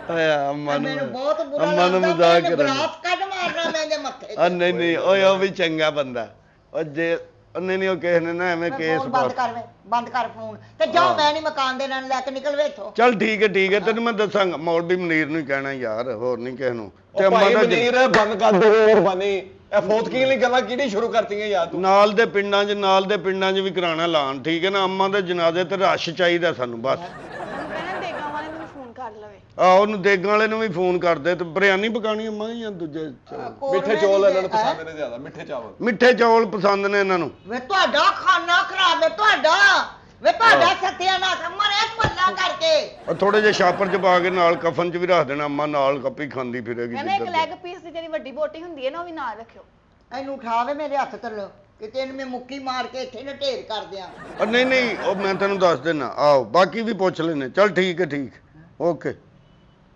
ਆਇਆ ਅੰਮਾ ਨੂੰ, ਮੈਨੂੰ ਬਹੁਤ ਬੁਰਾ ਅੰਮਾ ਨੂੰ ਲੱਗਦਾ, ਮਜ਼ਾਕ ਮੈਂ ਕਰਾਂ। ਗਲਾਸ ਕੱਢ ਮਾਰਨਾ ਮੈਂ ਇਹਦੇ ਮੱਥੇ ਆ ਤੇ। ਨਹੀਂ ਓਏ ਉਹ ਵੀ ਚੰਗਾ ਬੰਦਾ। ਉਹ ਜੇ ਨਹੀਂ ਉਹ ਕਿਸੇ ਨੇ ਨਾ ਐਵੇਂ ਕੇਸ ਫੋਨ ਬੰਦ ਕਰ ਵੇ, ਬੰਦ ਕਰ ਫੋਨ ਤੇ ਜਾਓ। ਮੈਂ ਨਹੀਂ ਮਕਾਨ ਦੇ ਨਾਲ ਲੈ ਕੇ ਨਿਕਲ ਵੇ ਇੱਥੋਂ। ਚੱਲ ਠੀਕ ਹੈ ਤੈਨੂੰ ਮੈਂ ਦੱਸਾਂਗਾ। ਮੌਲਵੀ ਮਨੀਰ ਨੂੰ ਹੀ ਕਹਿਣਾ ਯਾਰ, ਹੋਰ ਨਹੀਂ ਕਿਸੇ ਨੂੰ। ਉਹ ਭਾਈ ਮਨੀਰ ਬੰਦ ਕਰ ਦੇ ਮਿਹਰਬਾਨੀ। ਇਹ ਫੌਤਕੀ ਵਾਲੀ ਗੱਲਾਂ ਕਿਹੜੀ ਸ਼ੁਰੂ ਕਰਤੀਆਂ ਯਾਰ ਤੂੰ? ਨਾਲ ਦੇ ਪਿੰਡਾਂ 'ਚ ਵੀ ਕਰਾਣਾ ਐਲਾਨ, ਠੀਕ ਹੈ ਨਾ? ਅੰਮਾ ਦੇ ਜਨਾਜ਼ੇ ਤੇ ਰਸ਼ ਚਾਹੀਦਾ ਸਾਨੂੰ ਬਸ। ਕਹਿੰਦਾ ਦੇਗਾ ਵਾਲੇ ਨੂੰ ਫੋਨ ਕਰ ਲਵੇ। ਉਹਨੂੰ ਦੇਗਾਂ ਵਾਲੇ ਨੂੰ ਵੀ ਫੋਨ ਕਰਦੇ। ਤੇ ਬਿਰਿਆਨੀ ਪਕਾਣੀ ਅੰਮਾ ਜਾਂ ਦੂਜੇ ਮਿੱਠੇ ਚੌਲ ਇਹਨਾਂ ਨੂੰ ਪਸੰਦ ਨੇ ਜ਼ਿਆਦਾ, ਮਿੱਠੇ ਚਾਵਲ। ਮਿੱਠੇ ਚੌਲ ਪਸੰਦ ਨੇ ਇਹਨਾਂ ਨੂੰ। ਵੇ ਤੁਹਾਡਾ ਖਾਣਾ ਖਰਾਬ ਹੈ ਤੁਹਾਡਾ। ਵੇ ਤੁਹਾਡਾ ਸਤਿਆਨਾਸ਼ ਮਰੇ ਮੱਲਾ ਕਰਕੇ। ਉਹ ਥੋੜੇ ਜਿਹੇ ਛਾਪਰ 'ਚ ਪਾ ਕੇ ਨਾਲ ਕਫਨ 'ਚ ਵੀ ਰੱਖ ਦੇਣਾ। ਅੰਮਾ ਨਾਲ ਕੱਪੀ ਖਾਂਦੀ ਫਿਰੇਗੀ। ਕਹਿੰਦਾ ਇੱਕ ਲੈਗ ਪੀਸ ਦੀ ਜਿਹੜੀ ਵੱਡੀ ਬੋਟੀ ਹੁੰਦੀ ਹੈ ਨਾ, ਉਹ ਵੀ ਨਾਲ ਰੱਖਿਓ। ਇਹਨੂੰ ਉਠਾਵੇ ਮੇਰੇ ਹੱਥ ਥੱਲੇ, ਕਿਤੇ ਇਹਨੂੰ ਮੈਂ ਮੁੱਕੀ ਮਾਰ ਕੇ ਇੱਥੇ ਨਾ ਢੇਰ ਕਰ ਦਿਆਂ। ਨਹੀਂ ਉਹ ਮੈਂ ਤੈਨੂੰ ਦੱਸ ਦੇਣਾ। ਆਓ ਬਾਕੀ ਵੀ ਪੁੱਛ ਲੈਣੇ। ਚੱਲ ਠੀਕ ਹੈ ਓਕੇ।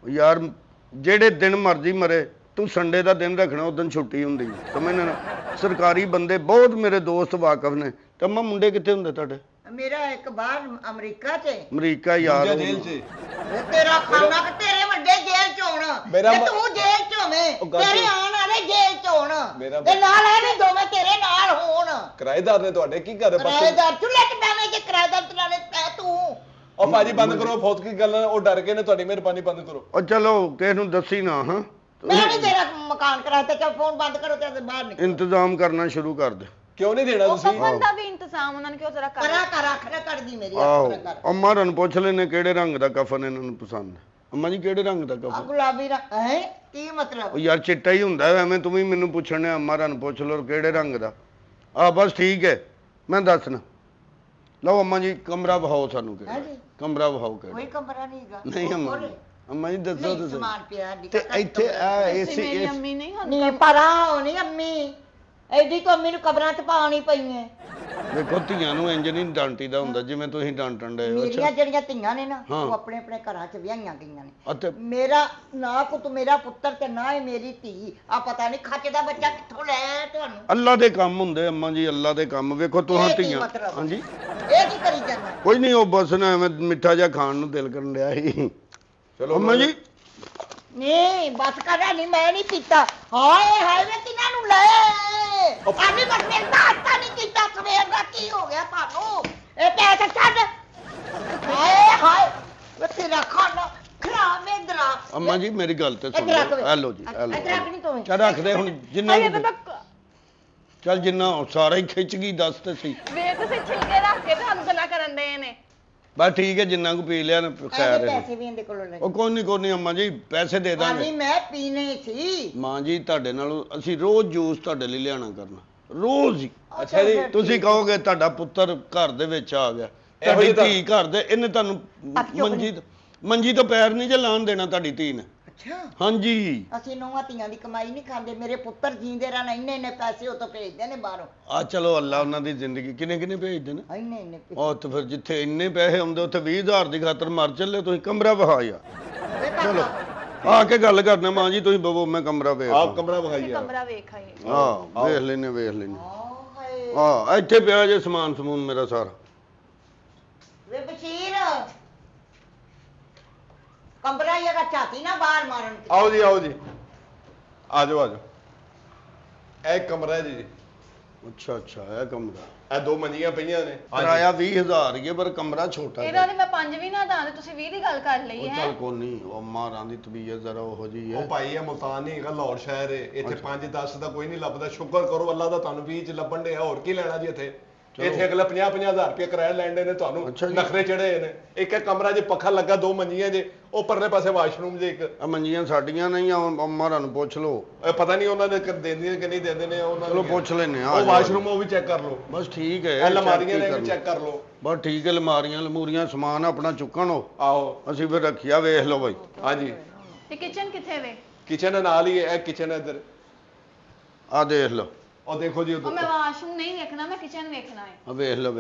ਯਾਰ ਜਿਹੜੇ ਦਿਨ ਮਰਜ਼ੀ ਮਰੇ, ਤੂੰ ਸੰਡੇ ਦਾ ਦਿਨ ਰੱਖਣਾ, ਉਸ ਦਿਨ ਛੁੱਟੀ ਹੁੰਦੀ ਹੈ, ਸਮਝਣਾ ਨਾ? ਸਰਕਾਰੀ ਬੰਦੇ ਬਹੁਤ ਮੇਰੇ ਦੋਸਤ ਵਾਕਫ ਨੇ। ਤੇ ਅੰਮਾ ਮੁੰਡੇ ਕਿੱਥੇ ਹੁੰਦੇ ਤੁਹਾਡੇ? ਮੇਰਾ ਇੱਕ ਬਾਹਰ ਅਮਰੀਕਾ 'ਚ। ਅਮਰੀਕਾ ਯਾਰ ਜੇਲ੍ਹ 'ਚ। ਵੇ ਤੇਰਾ ਖਾਣਾ ਕਿ ਤੇਰੇ ਵੱਡੇ ਜੇਲ੍ਹ 'ਚ ਹੋਣਾ, ਤੇ ਤੂੰ ਜੇਲ੍ਹ 'ਚ ਹੋਵੇਂ, ਤੇਰੇ ਆਉਣ ਵਾਲੇ ਜੇਲ੍ਹ 'ਚ ਹੋਣ, ਤੇ ਨਾਲ ਇਹ ਵੀ ਦੋਵੇਂ ਤੇਰੇ ਨਾਲ ਹੋਣ। ਕਿਰਾਏਦਾਰ ਨੇ ਤੁਹਾਡੇ ਕੀ ਕਰ ਰਹੇ? ਕਿਰਾਏਦਾਰ ਚੁੱਲ੍ਹੇ 'ਚ ਪੈਵੇਂ ਕਿ ਕਿਰਾਏਦਾਰ ਤੇ ਨਾਲੇ ਪੈ ਤੂੰ। ਉਹ ਭਾਜੀ ਬੰਦ ਕਰੋ ਫੌਤਕੀ ਗੱਲਾਂ, ਉਹ ਡਰ ਗਏ ਨੇ, ਤੁਹਾਡੀ ਮਿਹਰਬਾਨੀ ਬੰਦ ਕਰੋ। ਉਹ ਚਲੋ ਕਿਸੇ ਨੂੰ ਦੱਸੀ ਨਾ। ਹਾਂ ਮੈਂ ਨਹੀਂ ਤੇਰਾ ਮਕਾਨ ਕਰਾਤਾ, ਚੱਲ ਫੋਨ ਬੰਦ ਕਰੋ ਤੇ ਬਾਹਰ ਨਿਕਲ। ਇੰਤਜ਼ਾਮ ਕਰਨਾ ਸ਼ੁਰੂ ਕਰ ਦੇ। ਕਿਉਂ ਨਹੀਂ ਦੇਣਾ ਉਹ ਤੁਸੀਂ? ਕਫਨ ਦਾ ਵੀ ਇੰਤਜ਼ਾਮ ਉਹਨਾਂ ਨੇ ਕਿਉਂ ਜ਼ਰਾ ਕਰ ਕਰ ਰੱਖ ਲੈ, ਕਰਦੀ ਮੇਰੀ ਆਹੋ ਕਰ। ਅੰਮਾ ਨੂੰ ਪੁੱਛ ਲੈਨੇ ਕਿਹੜੇ ਰੰਗ ਦਾ ਕਫਨ ਇਹਨਾਂ ਨੂੰ ਪਸੰਦ ਹੈ। ਅੰਮਾ ਜੀ ਕਿਹੜੇ ਰੰਗ ਦਾ ਆ ਕਫਨ? ਗੁਲਾਬੀ ਰੰਗ ਹੈ ਕੀ ਮਤਲਬ? ਉਹ ਯਾਰ ਚਿੱਟਾ ਹੀ ਹੁੰਦਾ ਐਵੇਂ ਤੂੰ ਵੀ ਮੈਨੂੰ ਪੁੱਛਣੇ। ਅੰਮਾ ਨੂੰ ਪੁੱਛ ਲਓ ਕਿਹੜੇ ਰੰਗ ਦਾ। ਬਸ ਠੀਕ ਹੈ, ਮੈਂ ਦੱਸਣਾ। ਲਓ ਅੰਮਾ ਜੀ ਕਮਰਾ ਵਹਾਓ ਸਾਨੂੰ। ਹਾਂਜੀ ਕਮਰਾ ਵਿਖਾਓ ਕੋਈ ਕਿਹੜਾ ਕਮਰਾ ਨਹੀਂ ਹੈਗਾ ਨਹੀਂ ਅੰਮਾ ਜੀ ਅੰਮਾ ਜੀ ਦੱਸੋ ਨਹੀਂ, ਤੁਸੀਂ ਸਮਾਨ ਪਿਆ ਤੇ ਇੱਥੇ ਆ ਤੁਸੀਂ ਏਸੀ ਮੇਰੀ ਅੰਮੀ ਨਹੀਂ ਹਨ ਨਹੀਂ ਪਰਾਂ ਹੋਣੀ ਅੰਮੀ ਐਡੀ ਤੋਂ ਅੰਮੀ ਨੂੰ ਕਬਰਾਂ 'ਚ ਪਾਣੀ ਪਈਏ ਵੇਖੋ ਧੀਆਂ ਨੂੰ ਇੰਜ ਨਹੀਂ ਡਾਂਟੀਦਾ ਹੁੰਦਾ ਜਿਵੇਂ ਤੁਸੀਂ ਡਾਂਟਣ ਡਏ ਹੋ ਮੇਰੀਆਂ ਜਿਹੜੀਆਂ ਧੀਆਂ ਨੇ ਨਾ ਹਾਂ। ਉਹ ਆਪਣੇ ਆਪਣੇ ਘਰਾਂ 'ਚ ਵਿਆਹੀਆਂ ਗਈਆਂ ਨੇ ਅਤੇ ਮੇਰਾ ਨਾ ਕੋ ਤੂੰ ਮੇਰਾ ਪੁੱਤਰ ਤੇ ਨਾ ਇਹ ਮੇਰੀ ਧੀ ਆ ਪਤਾ ਨਹੀਂ ਖੱਚ ਦਾ ਬੱਚਾ ਕਿੱਥੋਂ ਲੈ ਆਇਆ ਤੁਹਾਨੂੰ ਅੱਲਾ ਦੇ ਕੰਮ ਹੁੰਦੇ ਅੰਮਾ ਜੀ ਅੱਲਾ ਦੇ ਕੰਮ ਵੇਖੋ ਤੁਹਾਂ ਇਹ ਕੀ ਧੀਆਂ ਮਤਲਬ? ਹਾਂਜੀ ਇਹ ਕੀ ਕਰੀ ਜਾਂਦਾ ਕੋਈ ਨਹੀਂ ਉਹ ਬਸ ਨਾ ਐਵੇਂ ਮਿੱਠਾ ਜਿਹਾ ਖਾਣ ਨੂੰ ਦਿਲ ਕਰਨ ਡਿਆ ਸੀ ਚਲੋ ਅੰਮਾ ਜੀ ਨਹੀਂ ਬਸ ਕਰਾ ਨਹੀਂ ਮੈਂ ਨਹੀਂ ਪੀਤਾ ਹਾਏ ਹਾਏ ਵੇ ਕਿਨਾਂ ਨੂੰ ਲੈ ਆਨੀ ਬਸ ਮੈਂ ਨਾਸਤਾ ਨਹੀਂ ਕੀਤਾ ਸਵੇਰ ਦਾ ਕੀ ਹੋ ਗਿਆ ਤੁਹਾਨੂੰ ਇਹ ਪੈਸੇ ਛੱਡ ਹਾਏ ਹਾਏ ਵੇ ਤੇਰਾ ਖਾਣਾ ਖਰਾਬ ਮੇਂਦਰਾ ਅੰਮਾ ਜੀ ਮੇਰੀ ਗੱਲ ਤੇ ਸੁਣ ਇੱਧਰ ਰੱਖ ਵੇ। ਲਓ ਲਓ ਜੀ ਇੱਧਰ ਰੱਖ ਨਹੀਂ ਤੂੰ। ਚੱਲ ਰੱਖਦੇ ਹੁਣ ਜਿੰਨਾ ਅਰੇ ਕੁ- ਤਾਂ ਚੱਲ ਜਿੰਨਾ ਸਾਰਾ ਹੀ ਖਿੱਚ ਗਈ ਦੱਸ ਤੇ ਸਹੀ ਵੇ ਤੁਸੀਂ ਛਿਲਕੇ ਰੱਖ ਕੇ ਤੁਹਾਨੂੰ ਗੱਲਾਂ ਕਰਨ ਦੇ ਨੇ ਬਸ ਠੀਕ ਹੈ ਜਿੰਨਾ ਕੁ ਪੀ ਲਿਆ ਨਾ ਖੈਰ ਇਹਦੇ ਹੈ ਪੈਸੇ ਵੀ ਇਹਦੇ ਕੋਲੋਂ ਲੈ ਉਹ ਕੋਈ ਨਹੀਂ ਅੰਮਾ ਜੀ ਪੈਸੇ ਦੇ ਦਾਂਗੇ ਪਾਣੀ ਮੈਂ ਪੀਣੇ ਸੀ ਮਾਂ ਜੀ ਤੁਹਾਡੇ ਨਾਲ ਅਸੀਂ ਰੋਜ਼ ਜੂਸ ਤੁਹਾਡੇ ਲਈ ਲਿਆਣਾ ਕਰਨਾ ਰੋਜ਼ ਹੀ ਅੱਛਾ ਜੀ, ਤੁਸੀਂ ਕਹੋਗੇ ਤੁਹਾਡਾ ਪੁੱਤਰ ਘਰ ਦੇ ਵਿੱਚ ਆ ਗਿਆ ਇਹੋ ਤੁਹਾਡੀ ਜਿਹੀ ਤਾਂ- ਧੀ ਘਰ ਦੇ ਇਹਨੇ ਤੁਹਾਨੂੰ ਮੰਜੀ ਤੋਂ ਪੈਰ ਨਹੀਂ ਜੇ ਲਾਣ ਦੇਣਾ ਤੁਹਾਡੀ ਧੀ ਨੇ ਅੱਛਾ ਹਾਂਜੀ ਅਸੀਂ ਨੌਵਾਂ ਧੀਆਂ ਦੀ ਕਮਾਈ ਨਹੀਂ ਖਾਂਦੇ ਮੇਰੇ ਪੁੱਤਰ ਜੀਂਦੇ ਰਹਿਣ ਇੰਨੇ ਇੰਨੇ ਪੈਸੇ ਉਹ ਤੋਂ ਭੇਜਦੇ ਨੇ ਬਾਹਰੋਂ ਆ ਚਲੋ ਅੱਲਾ ਉਹਨਾਂ ਦੀ ਜ਼ਿੰਦਗੀ ਕਿੰਨੇ ਕਿੰਨੇ ਭੇਜਦੇ ਨੇ ਇੰਨੇ ਇੰਨੇ ਉਹ ਤੇ ਫਿਰ ਜਿੱਥੇ ਇੰਨੇ ਪੈਸੇ ਆਉਂਦੇ ਉੱਥੇ 20,000 ਦੀ ਖਾਤਰ ਮਰ ਚੱਲੇ ਤੁਸੀਂ ਕਮਰਾ ਵਹਾ ਯਾਰ ਚਲੋ ਆ ਕੇ ਗੱਲ ਕਰਨਾ ਮਾਂ ਜੀ ਤੁਸੀਂ ਬਵੋ ਮੈਂ ਕਮਰਾ ਵੇਖ ਆਪ ਕਮਰਾ ਵਿਖਾਈਏ ਕਮਰਾ ਵੇਖ ਆਏ ਹਾਂ ਵੇਖ ਲੈਨੇ ਹਾਏ ਹਾਂ ਇੱਥੇ ਪਿਆ ਜੇ ਸਮਾਨ ਸਮੂਨ ਮੇਰਾ ਸਾਰਾ ਵੇ ਬਸ਼ੀਰ ਕਮਰਾ ਇਹ ਦਾ ਝਾਤੀ ਨਾ ਬਾਹਰ ਮਾਰਨ ਤੇ ਆਓ ਜੀ ਆ ਜਾਓ ਇਹ ਕਮਰਾ ਹੈ ਜੀ ਅੱਛਾ ਇਹ ਕਮਰਾ ਇਹ ਦੋ ਮੰਜੀਆਂ ਪਈਆਂ ਨੇ ਕਿਰਾਇਆ 20,000 ਹੀ ਹੈ ਪਰ ਕਮਰਾ ਛੋਟਾ ਇਹਦਾ ਤੇ ਮੈਂ 5 ਵੀ ਨਾ ਦਾਂ ਤੇ ਤੁਸੀਂ 20 ਦੀ ਗੱਲ ਕਰ ਲਈ ਉਹ ਹੈ ਚੱਲ ਕੋਈ ਨਹੀਂ ਉਹ ਮਾਰਾਂ ਦੀ ਤਬੀਅਤ ਜ਼ਰਾ ਉਹੋ ਜੀ ਉਹ ਹੈ ਭਾਈ ਇਹ ਮੁਲਤਾਨ ਨਹੀਂ ਹੈਗਾ ਲਾਹੌਰ ਸ਼ਹਿਰ ਹੈ ਇੱਥੇ 5-10 ਦਾ ਕੋਈ ਨਹੀਂ ਲੱਭਦਾ ਸ਼ੁਕਰ ਕਰੋ ਅੱਲਾ ਦਾ ਤੁਹਾਨੂੰ 20 ਚ ਲੱਭਣ ਦੇ ਹੋਰ ਕੀ ਲੈਣਾ ਜੀ ਇੱਥੇ ਇੱਥੇ ਅਗਲਾ 50-50,000 ਰੁਪਏ ਕਿਰਾਇਆ ਲੈਂਦੇ ਨੇ ਤੁਹਾਨੂੰ ਅੱਛਾ ਜੀ। ਨਖਰੇ ਚੜੇ ਨੇ ਇੱਕ ਕਮਰਾ 'ਚ ਪੱਖਾ ਲੱਗਾ ਦੋ ਮੰਜੀਆਂ ਜੇ ਉਹ ਪਰਲੇ ਪਾਸੇ ਵਾਸ਼ਰੂਮ ਜੇ ਇੱਕ ਆ ਮੰਜੀਆਂ ਸਾਡੀਆਂ ਨਹੀਂ ਆ ਮਾਰਾਂ ਨੂੰ ਪੁੱਛ ਲਓ ਇਹ ਪਤਾ ਨਹੀਂ ਉਹਨਾਂ ਨੇ ਦਿੰਦੀਆਂ ਕਿ ਨਹੀਂ ਦਿੰਦੇ ਨੇ ਉਹਨਾਂ ਚਲੋ ਨੂੰ ਪੁੱਛ ਲੈਨੇ ਆ ਉਹ ਵਾਸ਼ਰੂਮ ਉਹ ਵੀ ਚੈੱਕ ਕਰ ਲਓ ਬਸ ਠੀਕ ਹੈ ਇਹ ਅਲਮਾਰੀਆਂ check ਨੇ ਹੀ ਵੀ ਕਰਨਾ। ਚੈੱਕ ਕਰ ਲਓ ਬਸ ਠੀਕ ਹੈ ਅਲਮਾਰੀਆਂ ਲਮੂਰੀਆਂ ਸਮਾਨ ਆਪਣਾ ਚੁੱਕਣ ਉਹ ਆਓ ਅਸੀਂ ਫਿਰ ਰੱਖਿਆ ਵੇਖ ਲਓ ਬਾਈ ਹਾਂਜੀ ਤੇ ਕਿਚਨ ਕਿੱਥੇ ਵੇ ਕਿਚਨ ਨਾਲ ਹੀ ਹੈ ਇਹ ਕਿਚਨ ਇੱਧਰ ਆ ਦੇਖ ਲਓ ਉਹ ਦੇਖੋ ਜੀ ਉਹ ਮੈਂ ਉਧਰ ਵਾਸ਼ਰੂਮ ਨਹੀਂ ਵੇਖਣਾ ਮੈਂ ਕਿਚਨ ਵੇਖਣਾ ਹੈ ਆ ਵੇਖ ਲਓ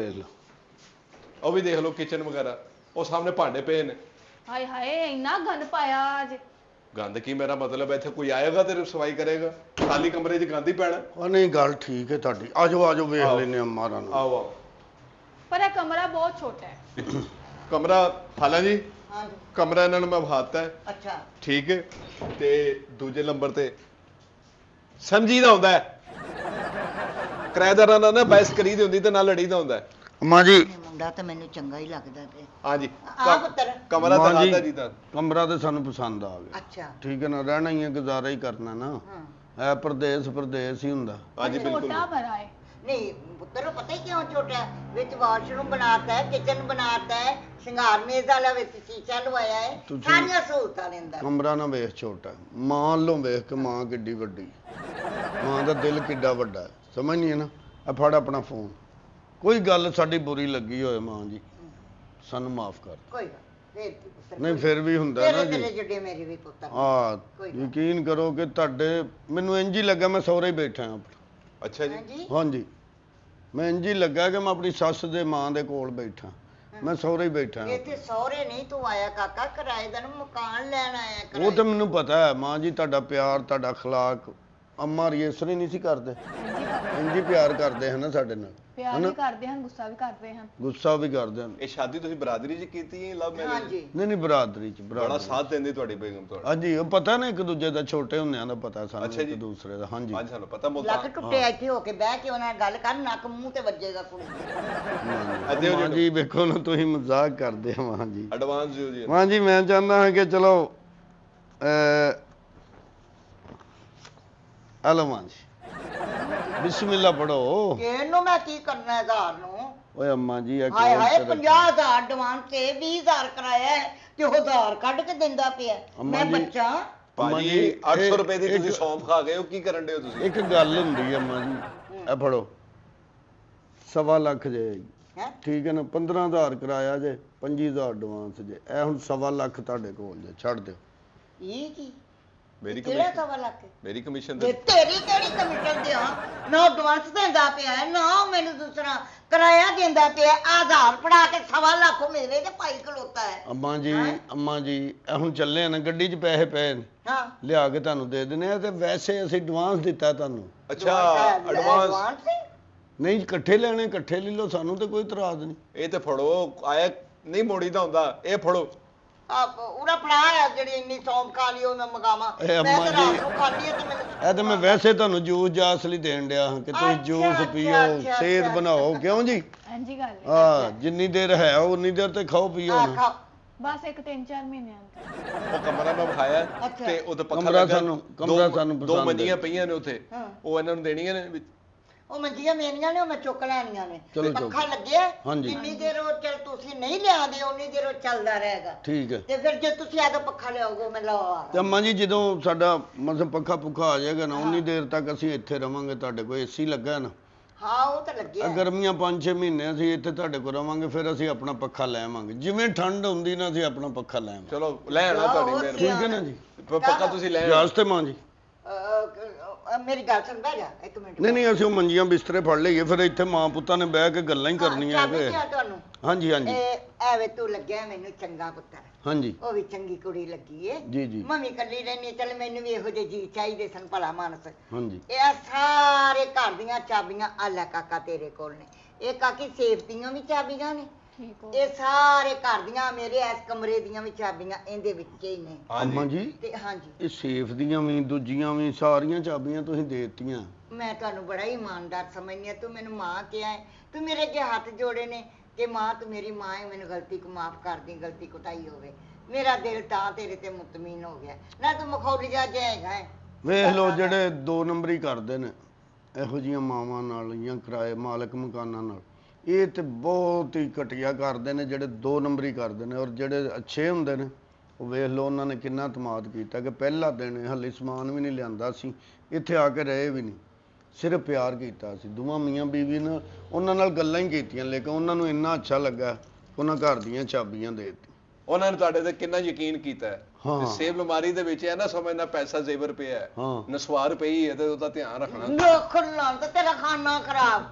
ਉਹ ਵੀ ਦੇਖ ਲਓ ਕਿਚਨ ਵਗੈਰਾ ਉਹ ਸਾਹਮਣੇ ਭਾਂਡੇ ਪਏ ਨੇ ਹਾਏ ਹਾਏ ਇੰਨਾ ਗੰਦ ਪਾਇਆ ਅੱਜ ਗੰਦ ਕੀ ਮੇਰਾ ਮਤਲਬ ਹੈ ਇੱਥੇ ਕੋਈ ਆਏਗਾ ਤੇ ਸਫਾਈ ਕਰੇਗਾ ਖਾਲੀ ਕਮਰੇ 'ਚ ਗੰਦ ਹੀ ਪੈਣਾ ਉਹ ਨਹੀਂ ਗੱਲ ਠੀਕ ਹੈ ਤੁਹਾਡੀ ਆਜੋ ਵੇਖ ਆਓ। ਲੈਨੇ ਆ ਮਾਰਾਂ ਨੂੰ ਆਓ ਆਓ ਪਰ ਇਹ ਕਮਰਾ ਬਹੁਤ ਛੋਟਾ ਹੈ ਕਮਰਾ ਖਾਲਾ ਜੀ ਹਾਂਜੀ ਕਮਰਾ ਇਹਨਾਂ ਨੂੰ ਮੈਂ ਵਹਾਤਾ ਹੈ ਅੱਛਾ ਠੀਕ ਹੈ ਤੇ ਦੂਜੇ ਨੰਬਰ ਤੇ ਸਮਝੀਦਾ ਹੁੰਦਾ ਹੈ ਕਿਰਾਏਦਾਰਾਂ ਨਾਲ ਨਾ ਬਹਿਸ ਕਰੀਦੀ ਹੁੰਦੀ ਤੇ ਨਾਲ ਲੜੀਦਾ ਹੁੰਦਾ ਹੈ ਮਾਂ ਜੀ ਇਹ ਮੁੰਡਾ ਤਾਂ ਮੈਨੂੰ ਚੰਗਾ ਹੀ ਲੱਗਦਾ ਤੇ ਹਾਂਜੀ ਆ ਪੁੱਤਰ ਕਮਰਾ ਮਾਂ ਦਿਖਾਤਾ ਜੀ, ਜੀ ਤਾਂ ਕਮਰਾ ਤੇ ਸਾਨੂੰ ਪਸੰਦ ਆ ਗਿਆ ਅੱਛਾ ਠੀਕ ਹੈ ਨਾ ਰਹਿਣਾ ਹੀ ਹੈ ਗੁਜ਼ਾਰਾ ਹੀ ਕਰਨਾ ਨਾ ਹਾਂ ਇਹ ਪ੍ਰਦੇਸ਼ ਹੀ ਹੁੰਦਾ ਹਾਂਜੀ ਬਿਲਕੁਲ ਛੋਟਾ ਬੜਾ ਹੈ ਨਹੀਂ ਪੁੱਤਰ ਉਹ ਪਤਾ ਹੀ ਕਿਉਂ ਛੋਟਾ ਹੈ? ਵਿੱਚ ਵਾਸ਼ਰੂਮ ਬਣਾਤਾ ਹੈ ਕਿਚਨ ਬਣਾਤਾ ਹੈ ਸ਼ਿੰਗਾਰ ਮੇਜ਼ ਵਾਲਾ ਵਿੱਚ ਸ਼ੀਸ਼ਾ ਲਵਾਇਆ ਹੈ ਤੁਸੀਂ- ਸਾਰੀਆਂ ਸਹੂਲਤਾਂ ਨੇ ਅੰਦਰ ਕਮਰਾ ਨਾ ਵੇਖ ਛੋਟਾ ਹੈ। ਮਾਂ ਵੱਲੋਂ ਵੇਖ ਕੇ ਮਾਂ ਕਿੱਡੀ ਵੱਡੀ ਮਾਂ ਦਾ ਦਿਲ ਕਿੱਡਾ ਵੱਡਾ ਹੈ ਸਮਝ ਨਹੀਂ ਹੈ ਨਾ ਆ ਫੜ ਆਪਣਾ ਫੋਨ ਕੋਈ ਗੱਲ ਸਾਡੀ ਬੁਰੀ ਲੱਗੀ ਹੋਏ ਮਾਂ ਜੀ ਸਾਨੂੰ ਮਾਫ ਕਰ ਕੋਈ ਗੱਲ ਫੇਰ ਕੀ ਪੁੱਤਰ ਨਹੀਂ ਫਿਰ ਵੀ ਹੁੰਦਾ ਨਾ ਤੇਰੇ ਜੀ ਜੁੜੇ ਮੇਰੀ ਵੀ ਪੁੱਤਰ ਆ ਕੋਈ ਗੱਲ। ਯਕੀਨ ਕਰੋ ਕਿ ਤੁਹਾਡੇ ਮੈਨੂੰ ਇੰਜ ਹੀ ਲੱਗਾ ਮੈਂ ਸਹੁਰੇ ਹੀ ਬੈਠਾ ਹਾਂ ਆਪਣਾ ਅੱਛਾ ਜੀ ਹਾਂਜੀ ਹਾਂਜੀ ਮੈਂ ਇੰਜ ਹੀ ਲੱਗਾ ਕਿ ਮੈਂ ਆਪਣੀ ਸੱਸ ਦੇ ਮਾਂ ਦੇ ਕੋਲ ਬੈਠਾ ਮੈਂ ਸਹੁਰੇ ਹੀ ਬੈਠਾ ਹਾਂ ਇੱਥੇ ਸਹੁਰੇ ਨਹੀਂ ਤੂੰ ਆਇਆ ਕਾਕਾ ਕਿਰਾਏਦਾਰ ਨੂੰ ਮਕਾਨ ਲੈਣ ਆਇਆ ਉਹ ਤਾਂ ਮੈਨੂੰ ਪਤਾ ਹੈ ਮਾਂ ਜੀ ਤੁਹਾਡਾ ਪਿਆਰ ਤੁਹਾਡਾ ਅਖਲਾਕ ਅੰਮਾ ਰੀਸਰੀ ਨਹੀਂ ਸੀ ਕਰਦੇ ਇੰਜ ਹੀ ਪਿਆਰ ਕਰਦੇ ਹਨ ਨਾ ਸਾਡੇ ਨਾਲ ਪਿਆਰ ਵੀ ਕਰਦੇ ਹਨ ਗੁੱਸਾ ਵੀ ਕਰਦੇ ਹਨ ਗੁੱਸਾ ਵੀ ਕਰਦੇ ਹਨ ਇਹ ਸ਼ਾਦੀ ਤੁਸੀਂ ਬਰਾਦਰੀ 'ਚ ਕੀਤੀ ਹੈ ਲਵ ਮੈਰਿਜ ਹਾਂਜੀ ਨਹੀਂ ਬਰਾਦਰੀ ਚ ਬੜਾ ਬਰਾਦਰੀ ਸਾਥ ਦਿੰਦੀ ਤੁਹਾਡੀ ਬੇਗਮ ਤੁਹਾਡਾ ਹਾਂਜੀ ਉਹ ਪਤਾ ਨਾ ਇੱਕ ਦੂਜੇ ਦਾ ਛੋਟੇ ਹੁੰਦਿਆਂ ਦਾ ਪਤਾ ਸਾਨੂੰ ਅੱਛਾ ਜੀ। ਇੱਕ ਦੂਸਰੇ ਦਾ ਹਾਂਜੀ ਅੱਜ ਸਾਨੂੰ ਪਤਾ ਲੱਕ ਮੁਲਤਾਨ ਟੁੱਟੇ ਇੱਥੇ ਹੋ ਕੇ ਬਹਿ ਕੇ ਉਹਨਾਂ ਨਾਲ ਗੱਲ ਕਰ ਨੱਕ ਮੂੰਹ ਤੇ ਵੱਜੇਗਾ ਕੁੜੀ ਦੇ। ਅੱਧੇ ਹੋ ਮਾਂ ਜਾਓ। ਜੀ ਵੇਖੋ ਨਾ ਤੁਸੀਂ ਮਜ਼ਾਕ ਕਰਦੇ ਹੋ ਮਾਂ ਜੀ ਐਡਵਾਂਸ ਦਿਓ ਜੀ ਮਾਂ ਜੀ ਮੈਂ ਚਾਹੁੰਦਾ ਹਾਂ ਕਿ ਚਲੋ ਹਲੋ ਮਾਂ ਜੀ ਬਿਸਮਿਲ੍ਲਾ ਪੜੋ ਇਹਨੂੰ ਮੈਂ ਕੀ ਕਰਨਾ ਹੈ ਘਰ ਨੂੰ ਓਏ ਅੰਮਾ ਜੀ ਇਹ ਹਾਏ ਕੋਲ ਹਾਏ ਤੇ 50,000 ਐਡਵਾਂਸ ਤੇ 20,000 ਕਰਾਇਆ ਹੈ ਤੇ ਉਹ ਉਧਾਰ ਕੱਢ ਕੇ ਦਿੰਦਾ ਪਿਆ ਅੰਮਾ ਮੈਂ ਜੀ, ਬੱਚਾ ਭਾਜੀ ਜੀ, 800 ਰੁਪਏ ਦੀ ਤੁਸੀਂ ਇੱਕ- ਸੌਂਫ ਖਾ ਗਏ ਹੋ ਕੀ ਕਰਨ ਦੇ ਹੋ ਤੁਸੀਂ ਇੱਕ ਗੱਲ ਹੁੰਦੀ ਹੈ ਅੰਮਾ ਜੀ ਇਹ ਫੜੋ 1.25 ਲੱਖ ਜੇ ਹੈ ਠੀਕ ਹੈ ਨਾ 15,000 ਕਿਰਾਇਆ ਜੇ 25,000 ਐਡਵਾਂਸ ਜੇ ਇਹ ਹੁਣ 1.25 ਲੱਖ ਤੁਹਾਡੇ ਕੋਲ ਜੇ ਛੱਡ ਦਿਓ ਇਹ ਕੀ ਮੇਰੀ ਕਿਹੜਾ ਕਮਿਸ਼ਨ ਸਵਾ ਲੱਖ ਮੇਰੀ ਕਮਿਸ਼ਨ ਤੇ ਦੇ ਤੇਰੀ ਕਿਹੜੀ ਕਮਿਸ਼ਨ ਦਿਆਂ ਨਾ ਐਡਵਾਂਸ ਦਿੰਦਾ ਪਿਆ ਹੈ, ਨਾ ਮੈਨੂੰ ਦੂਸਰਾ ਕਿਰਾਇਆ ਦਿੰਦਾ ਪਿਆ, ਆਧਾਰ ਫੜਾ ਕੇ 1.25 ਲੱਖ ਮੇਰੇ ਤੇ ਪਾਈ ਖਲੋਤਾ ਹੈ। ਅੰਮਾ ਜੀ ਇਹ ਹੁਣ ਚੱਲੇ ਆ ਨਾ ਗੱਡੀ 'ਚ ਪੈਸੇ ਪਏ ਨੇ ਹਾਂ ਲਿਆ ਕੇ ਤੁਹਾਨੂੰ ਦੇ ਦਿੰਦੇ ਆ ਤੇ ਵੈਸੇ ਅਸੀਂ ਐਡਵਾਂਸ ਦਿੱਤਾ ਤੁਹਾਨੂੰ ਅੱਛਾ ਐਡਵਾਂਸ ਐਡਵਾਂਸ ਨਹੀਂ ਇਕੱਠੇ ਲੈਣੇ ਇਕੱਠੇ ਲੈ ਲਓ ਸਾਨੂੰ ਤੇ ਕੋਈ ਇਤਰਾਜ਼ ਨਹੀਂ ਇਹ ਤੇ ਫੜੋ ਆਇਆ ਨਹੀਂ ਮੋੜੀਦਾ ਹੁੰਦਾ ਇਹ ਫੜੋ ਉਹਦਾ ਫੜਾ ਆ ਜਿਹੜੀ ਇੰਨੀ ਸੌਂਫ ਖਾ ਲਈ ਉਹ ਮੈਂ ਮਗਾਵਾਂ ਇਹ ਮੈਂ ਅੰਮਾ ਤਾਂ ਜੀ, ਰਾਤ ਨੂੰ ਖਾਂਦੀ ਆ ਤੇ ਮੈਨੂੰ ਇਹ ਤਾਂ ਮੈਂ ਵੈਸੇ ਤੁਹਾਨੂੰ ਜੂਸ ਜਾਸ ਲਈ ਦੇਣ ਡਿਆ ਹਾਂ ਕਿ ਤੁਸੀਂ ਅੱਛਾ, ਜੂਸ ਅੱਛਾ, ਪੀਓ ਅੱਛਾ, ਸਿਹਤ ਅੱਛਾ, ਬਣਾਓ ਕਿਉਂ ਜੀ ਹਾਂਜੀ ਗੱਲ ਹੈ। ਹਾਂ ਜਿੰਨੀ ਦੇਰ ਹੈ ਉਨੀ ਦੇਰ ਤੇ ਖਾਓ ਪੀਓ ਆ ਨਾ ਖਾ ਬਸ ਇੱਕ 3-4 ਮਹੀਨਿਆਂ ਤੱਕ ਉਹ ਕਮਰਾ ਮੈਂ ਵਿਖਾਇਆ ਅੱਛਾ। ਤੇ ਉਹਦੇ ਪੱਖਾ ਕਮਰਾ ਲੱਗਾ, ਸਾਨੂੰ- ਕਮਰਾ ਸਾਨੂੰ ਦੋ ਪਸੰਦ ਮੰਜੀਆਂ ਹੈ। ਪਈਆਂ ਨੇ ਉੱਥੇ ਹਾਂ। ਉਹ ਇਹਨਾਂ ਨੂੰ ਦੇਣੀਆਂ ਨੇ ਵਿੱਚ ਉਹ ਮੰਜੀਆਂ ਮੇਰੀਆਂ ਨੇ ਉਹ ਮੈਂ ਚੁੱਕ ਲੈਣੀਆਂ ਨੇ ਚਲੋ, ਪੱਖਾ ਚਲੋ। ਲੱਗਿਆ ਹਾਂਜੀ। ਜਿੰਨੀ ਦੇਰ ਉਹ ਚੱਲ ਤੁਸੀਂ ਨਹੀਂ ਲਿਆਉਂਦੇ ਉਨੀ ਦੇਰ ਉਹ ਚੱਲਦਾ ਰਹੇਗਾ ਠੀਕ ਹੈ ਤੇ ਫਿਰ ਜੇ ਤੁਸੀਂ ਆਦਾ ਪੱਖਾ ਲਿਆਓਗੇ ਮੈਂ ਲਵਾ ਤੇ ਅੰਮਾ ਜੀ ਜਦੋਂ ਸਾਡਾ ਮਤਲਬ ਪੱਖਾ ਪੁੱਖਾ ਆ ਜਾਏਗਾ ਨਾ ਉਨੀ ਦੇਰ ਤੱਕ ਅਸੀਂ ਇੱਥੇ ਰਵਾਂਗੇ ਤੁਹਾਡੇ ਕੋਲ ਏਸੀ ਲੱਗਾ ਨਾ ਹਾਂ ਉਹ ਤਾਂ ਲੱਗਿਆ ਆ ਗਰਮੀਆਂ 5-6 ਮਹੀਨੇ ਅਸੀਂ ਇੱਥੇ ਤੁਹਾਡੇ ਕੋਲ ਰਵਾਂਗੇ ਫਿਰ ਅਸੀਂ ਆਪਣਾ ਪੱਖਾ ਲੈ ਆਵਾਂਗੇ ਜਿਵੇਂ ਠੰਡ ਹੁੰਦੀ ਨਾ ਅਸੀਂ ਆਪਣਾ ਪੱਖਾ ਲੈ ਆਵਾਂਗੇ ਚਲੋ ਲੈ ਆਣਾ ਤੁਹਾਡੀ ਉਹ ਮਿਹਰਬਾਨੀ ਠੀਕ ਹੈ ਨਾ ਜੀ ਪੱਕਾ ਤੁਸੀਂ ਲੈ ਆਣਾ ਇਜਾਜ਼ਤ ਹੈ ਮਾਂ ਜੀ ਮੇਰੀ ਗੱਲ ਸੁਣ ਬਹਿ ਜਾ ਇੱਕ ਮਿੰਟ ਨਹੀਂ ਨਹੀਂ ਅਸੀਂ ਉਹ ਮੰਜੀਆਂ ਬਿਸਤਰੇ ਫੜ ਲਈਏ ਫਿਰ ਇੱਥੇ ਮਾਂ ਪੁੱਤਾਂ ਨੇ ਬਹਿ ਕੇ ਗੱਲਾਂ ਹੀ ਕਰਨੀਆਂ ਚਾਬੀ ਕਿ ਦਿਆਂ ਤੁਹਾਨੂੰ ਹਾਂਜੀ ਹਾਂਜੀ ਐਵੇਂ ਤੂੰ ਲੱਗਿਆ ਮੈਨੂੰ ਚੰਗਾ ਪੁੱਤਰ ਹਾਂਜੀ ਉਹ ਵੀ ਚੰਗੀ ਕੁੜੀ ਲੱਗੀ ਏ ਜੀ ਜੀ ਮੰਮੀ ਕੱਲੀ ਰਹਿੰਦੀ ਚੱਲ ਮੈਨੂੰ ਵੀ ਇਹੋ ਜਿਹੇ ਜੀ ਚਾਹੀਦੇ ਸਨ ਭਲਾ ਮਾਨਸ ਹਾਂਜੀ ਇਹ ਸਾਰੇ ਘਰ ਦੀਆਂ ਚਾਬੀਆਂ ਆਲਾ ਕਾਕਾ ਤੇਰੇ ਕੋਲ ਨੇ ਇਹ ਕਾਕੀ ਸੇਫ ਦੀਆਂ ਵੀ ਚਾਬੀਆਂ ਨੇ ਠੀਕ ਹੋ ਇਹ ਸਾਰੇ ਘਰ ਦੀਆਂ ਮੇਰੇ ਇਸ ਕਮਰੇ ਦੀਆਂ ਵੀ ਚਾਬੀਆਂ ਇਹਦੇ ਵਿੱਚ ਹੀ ਨੇ ਅੰਮਾ ਜੀ ਤੇ ਹਾਂਜੀ ਇਹ ਸੇਫ ਦੀਆਂ ਵੀ ਦੂਜੀਆਂ ਵੀ ਸਾਰੀਆਂ ਚਾਬੀਆਂ ਤੁਸੀਂ ਦੇ ਦਿੱਤੀਆਂ ਮੈਂ ਤੁਹਾਨੂੰ ਬੜਾ ਹੀ ਇਮਾਨਦਾਰ ਸਮਝਦੀ ਹਾਂ ਤੂੰ ਮੈਨੂੰ ਮਾਂ ਕਿਹਾ ਹੈ ਤੂੰ ਮੇਰੇ ਅੱਗੇ ਹੱਥ ਜੋੜੇ ਨੇ ਕਿ ਮਾਂ ਤੂੰ ਮੇਰੀ ਮਾਂ ਹੈ ਮੈਨੂੰ ਗਲਤੀ ਕੋ ਮਾਫ ਕਰ ਦੀ ਗਲਤੀ ਕੁਤਾਈ ਹੋਵੇ ਮੇਰਾ ਦਿਲ ਤਾਂ ਤੇਰੇ ਤੇ ਮੁਤਮੀਨ ਹੋ ਗਿਆ ਨਾ ਤੂੰ ਮਖੌਲੀਆ ਜਾਏਗਾ ਹੈ ਵੇਖ ਲਓ ਜਿਹੜੇ 2 ਨੰਬਰੀ ਕਰਦੇ ਨੇ ਇਹੋ ਜੀਆਂ ਮਾਵਾਂ ਨਾਲ ਜਾਂ ਕਿਰਾਏ ਮਾਲਕ ਮਕਾਨਾਂ ਨਾਲ ਇਹ ਤੇ ਬਹੁਤ ਹੀ ਘਟੀਆ ਕਰਦੇ ਨੇ ਜਿਹੜੇ 2 ਨੰਬਰੀ ਕਰਦੇ ਨੇ ਔਰ ਜਿਹੜੇ ਅੱਛੇ ਹੁੰਦੇ ਨੇ ਉਹ ਵੇਖ ਲਓ ਉਹਨਾਂ ਨੇ ਕਿੰਨਾ ਧਮਾਦ ਕੀਤਾ ਕਿ ਪਹਿਲਾ ਦਿਨ ਹਲੇ ਸਮਾਨ ਵੀ ਨਹੀਂ ਲਿਆਂਦਾ ਸੀ ਇੱਥੇ ਆ ਕੇ ਰਹੇ ਵੀ ਨਹੀਂ ਸਿਰਫ ਪਿਆਰ ਕੀਤਾ ਸੀ ਦੋਵਾਂ ਮੀਆਂ ਬੀਵੀ ਨੇ ਉਹਨਾਂ ਨਾਲ ਗੱਲਾਂ ਹੀ ਕੀਤੀਆਂ ਲੇਕਿਨ ਉਹਨਾਂ ਨੂੰ ਇੰਨਾ ਅੱਛਾ ਲੱਗਾ ਉਹਨਾਂ ਘਰ ਦੀਆਂ ਚਾਬੀਆਂ ਦੇ ਦਿੱਤੀਆਂ ਉਹਨਾਂ ਨੇ ਤੁਹਾਡੇ ਤੇ ਕਿੰਨਾ ਯਕੀਨ ਕੀਤਾ ਹੈ ਹਾਂ। ਤੇ ਸੇਬ ਅਲਮਾਰੀ ਦੇ ਵਿੱਚ ਇਹ ਨਾ ਸਮਝਣਾ ਪੈਸਾ ਜ਼ੇਵਰ ਪਿਆ ਹੈ ਹਾਂ ਨਸਵਾਰ ਪਈ ਹੈ ਤੇ ਉਹਦਾ ਧਿਆਨ ਰੱਖਣਾ ਲੋਕ ਲਾਂ ਤੇ ਤੇਰਾ ਖਾਨਾ ਖਰਾਬ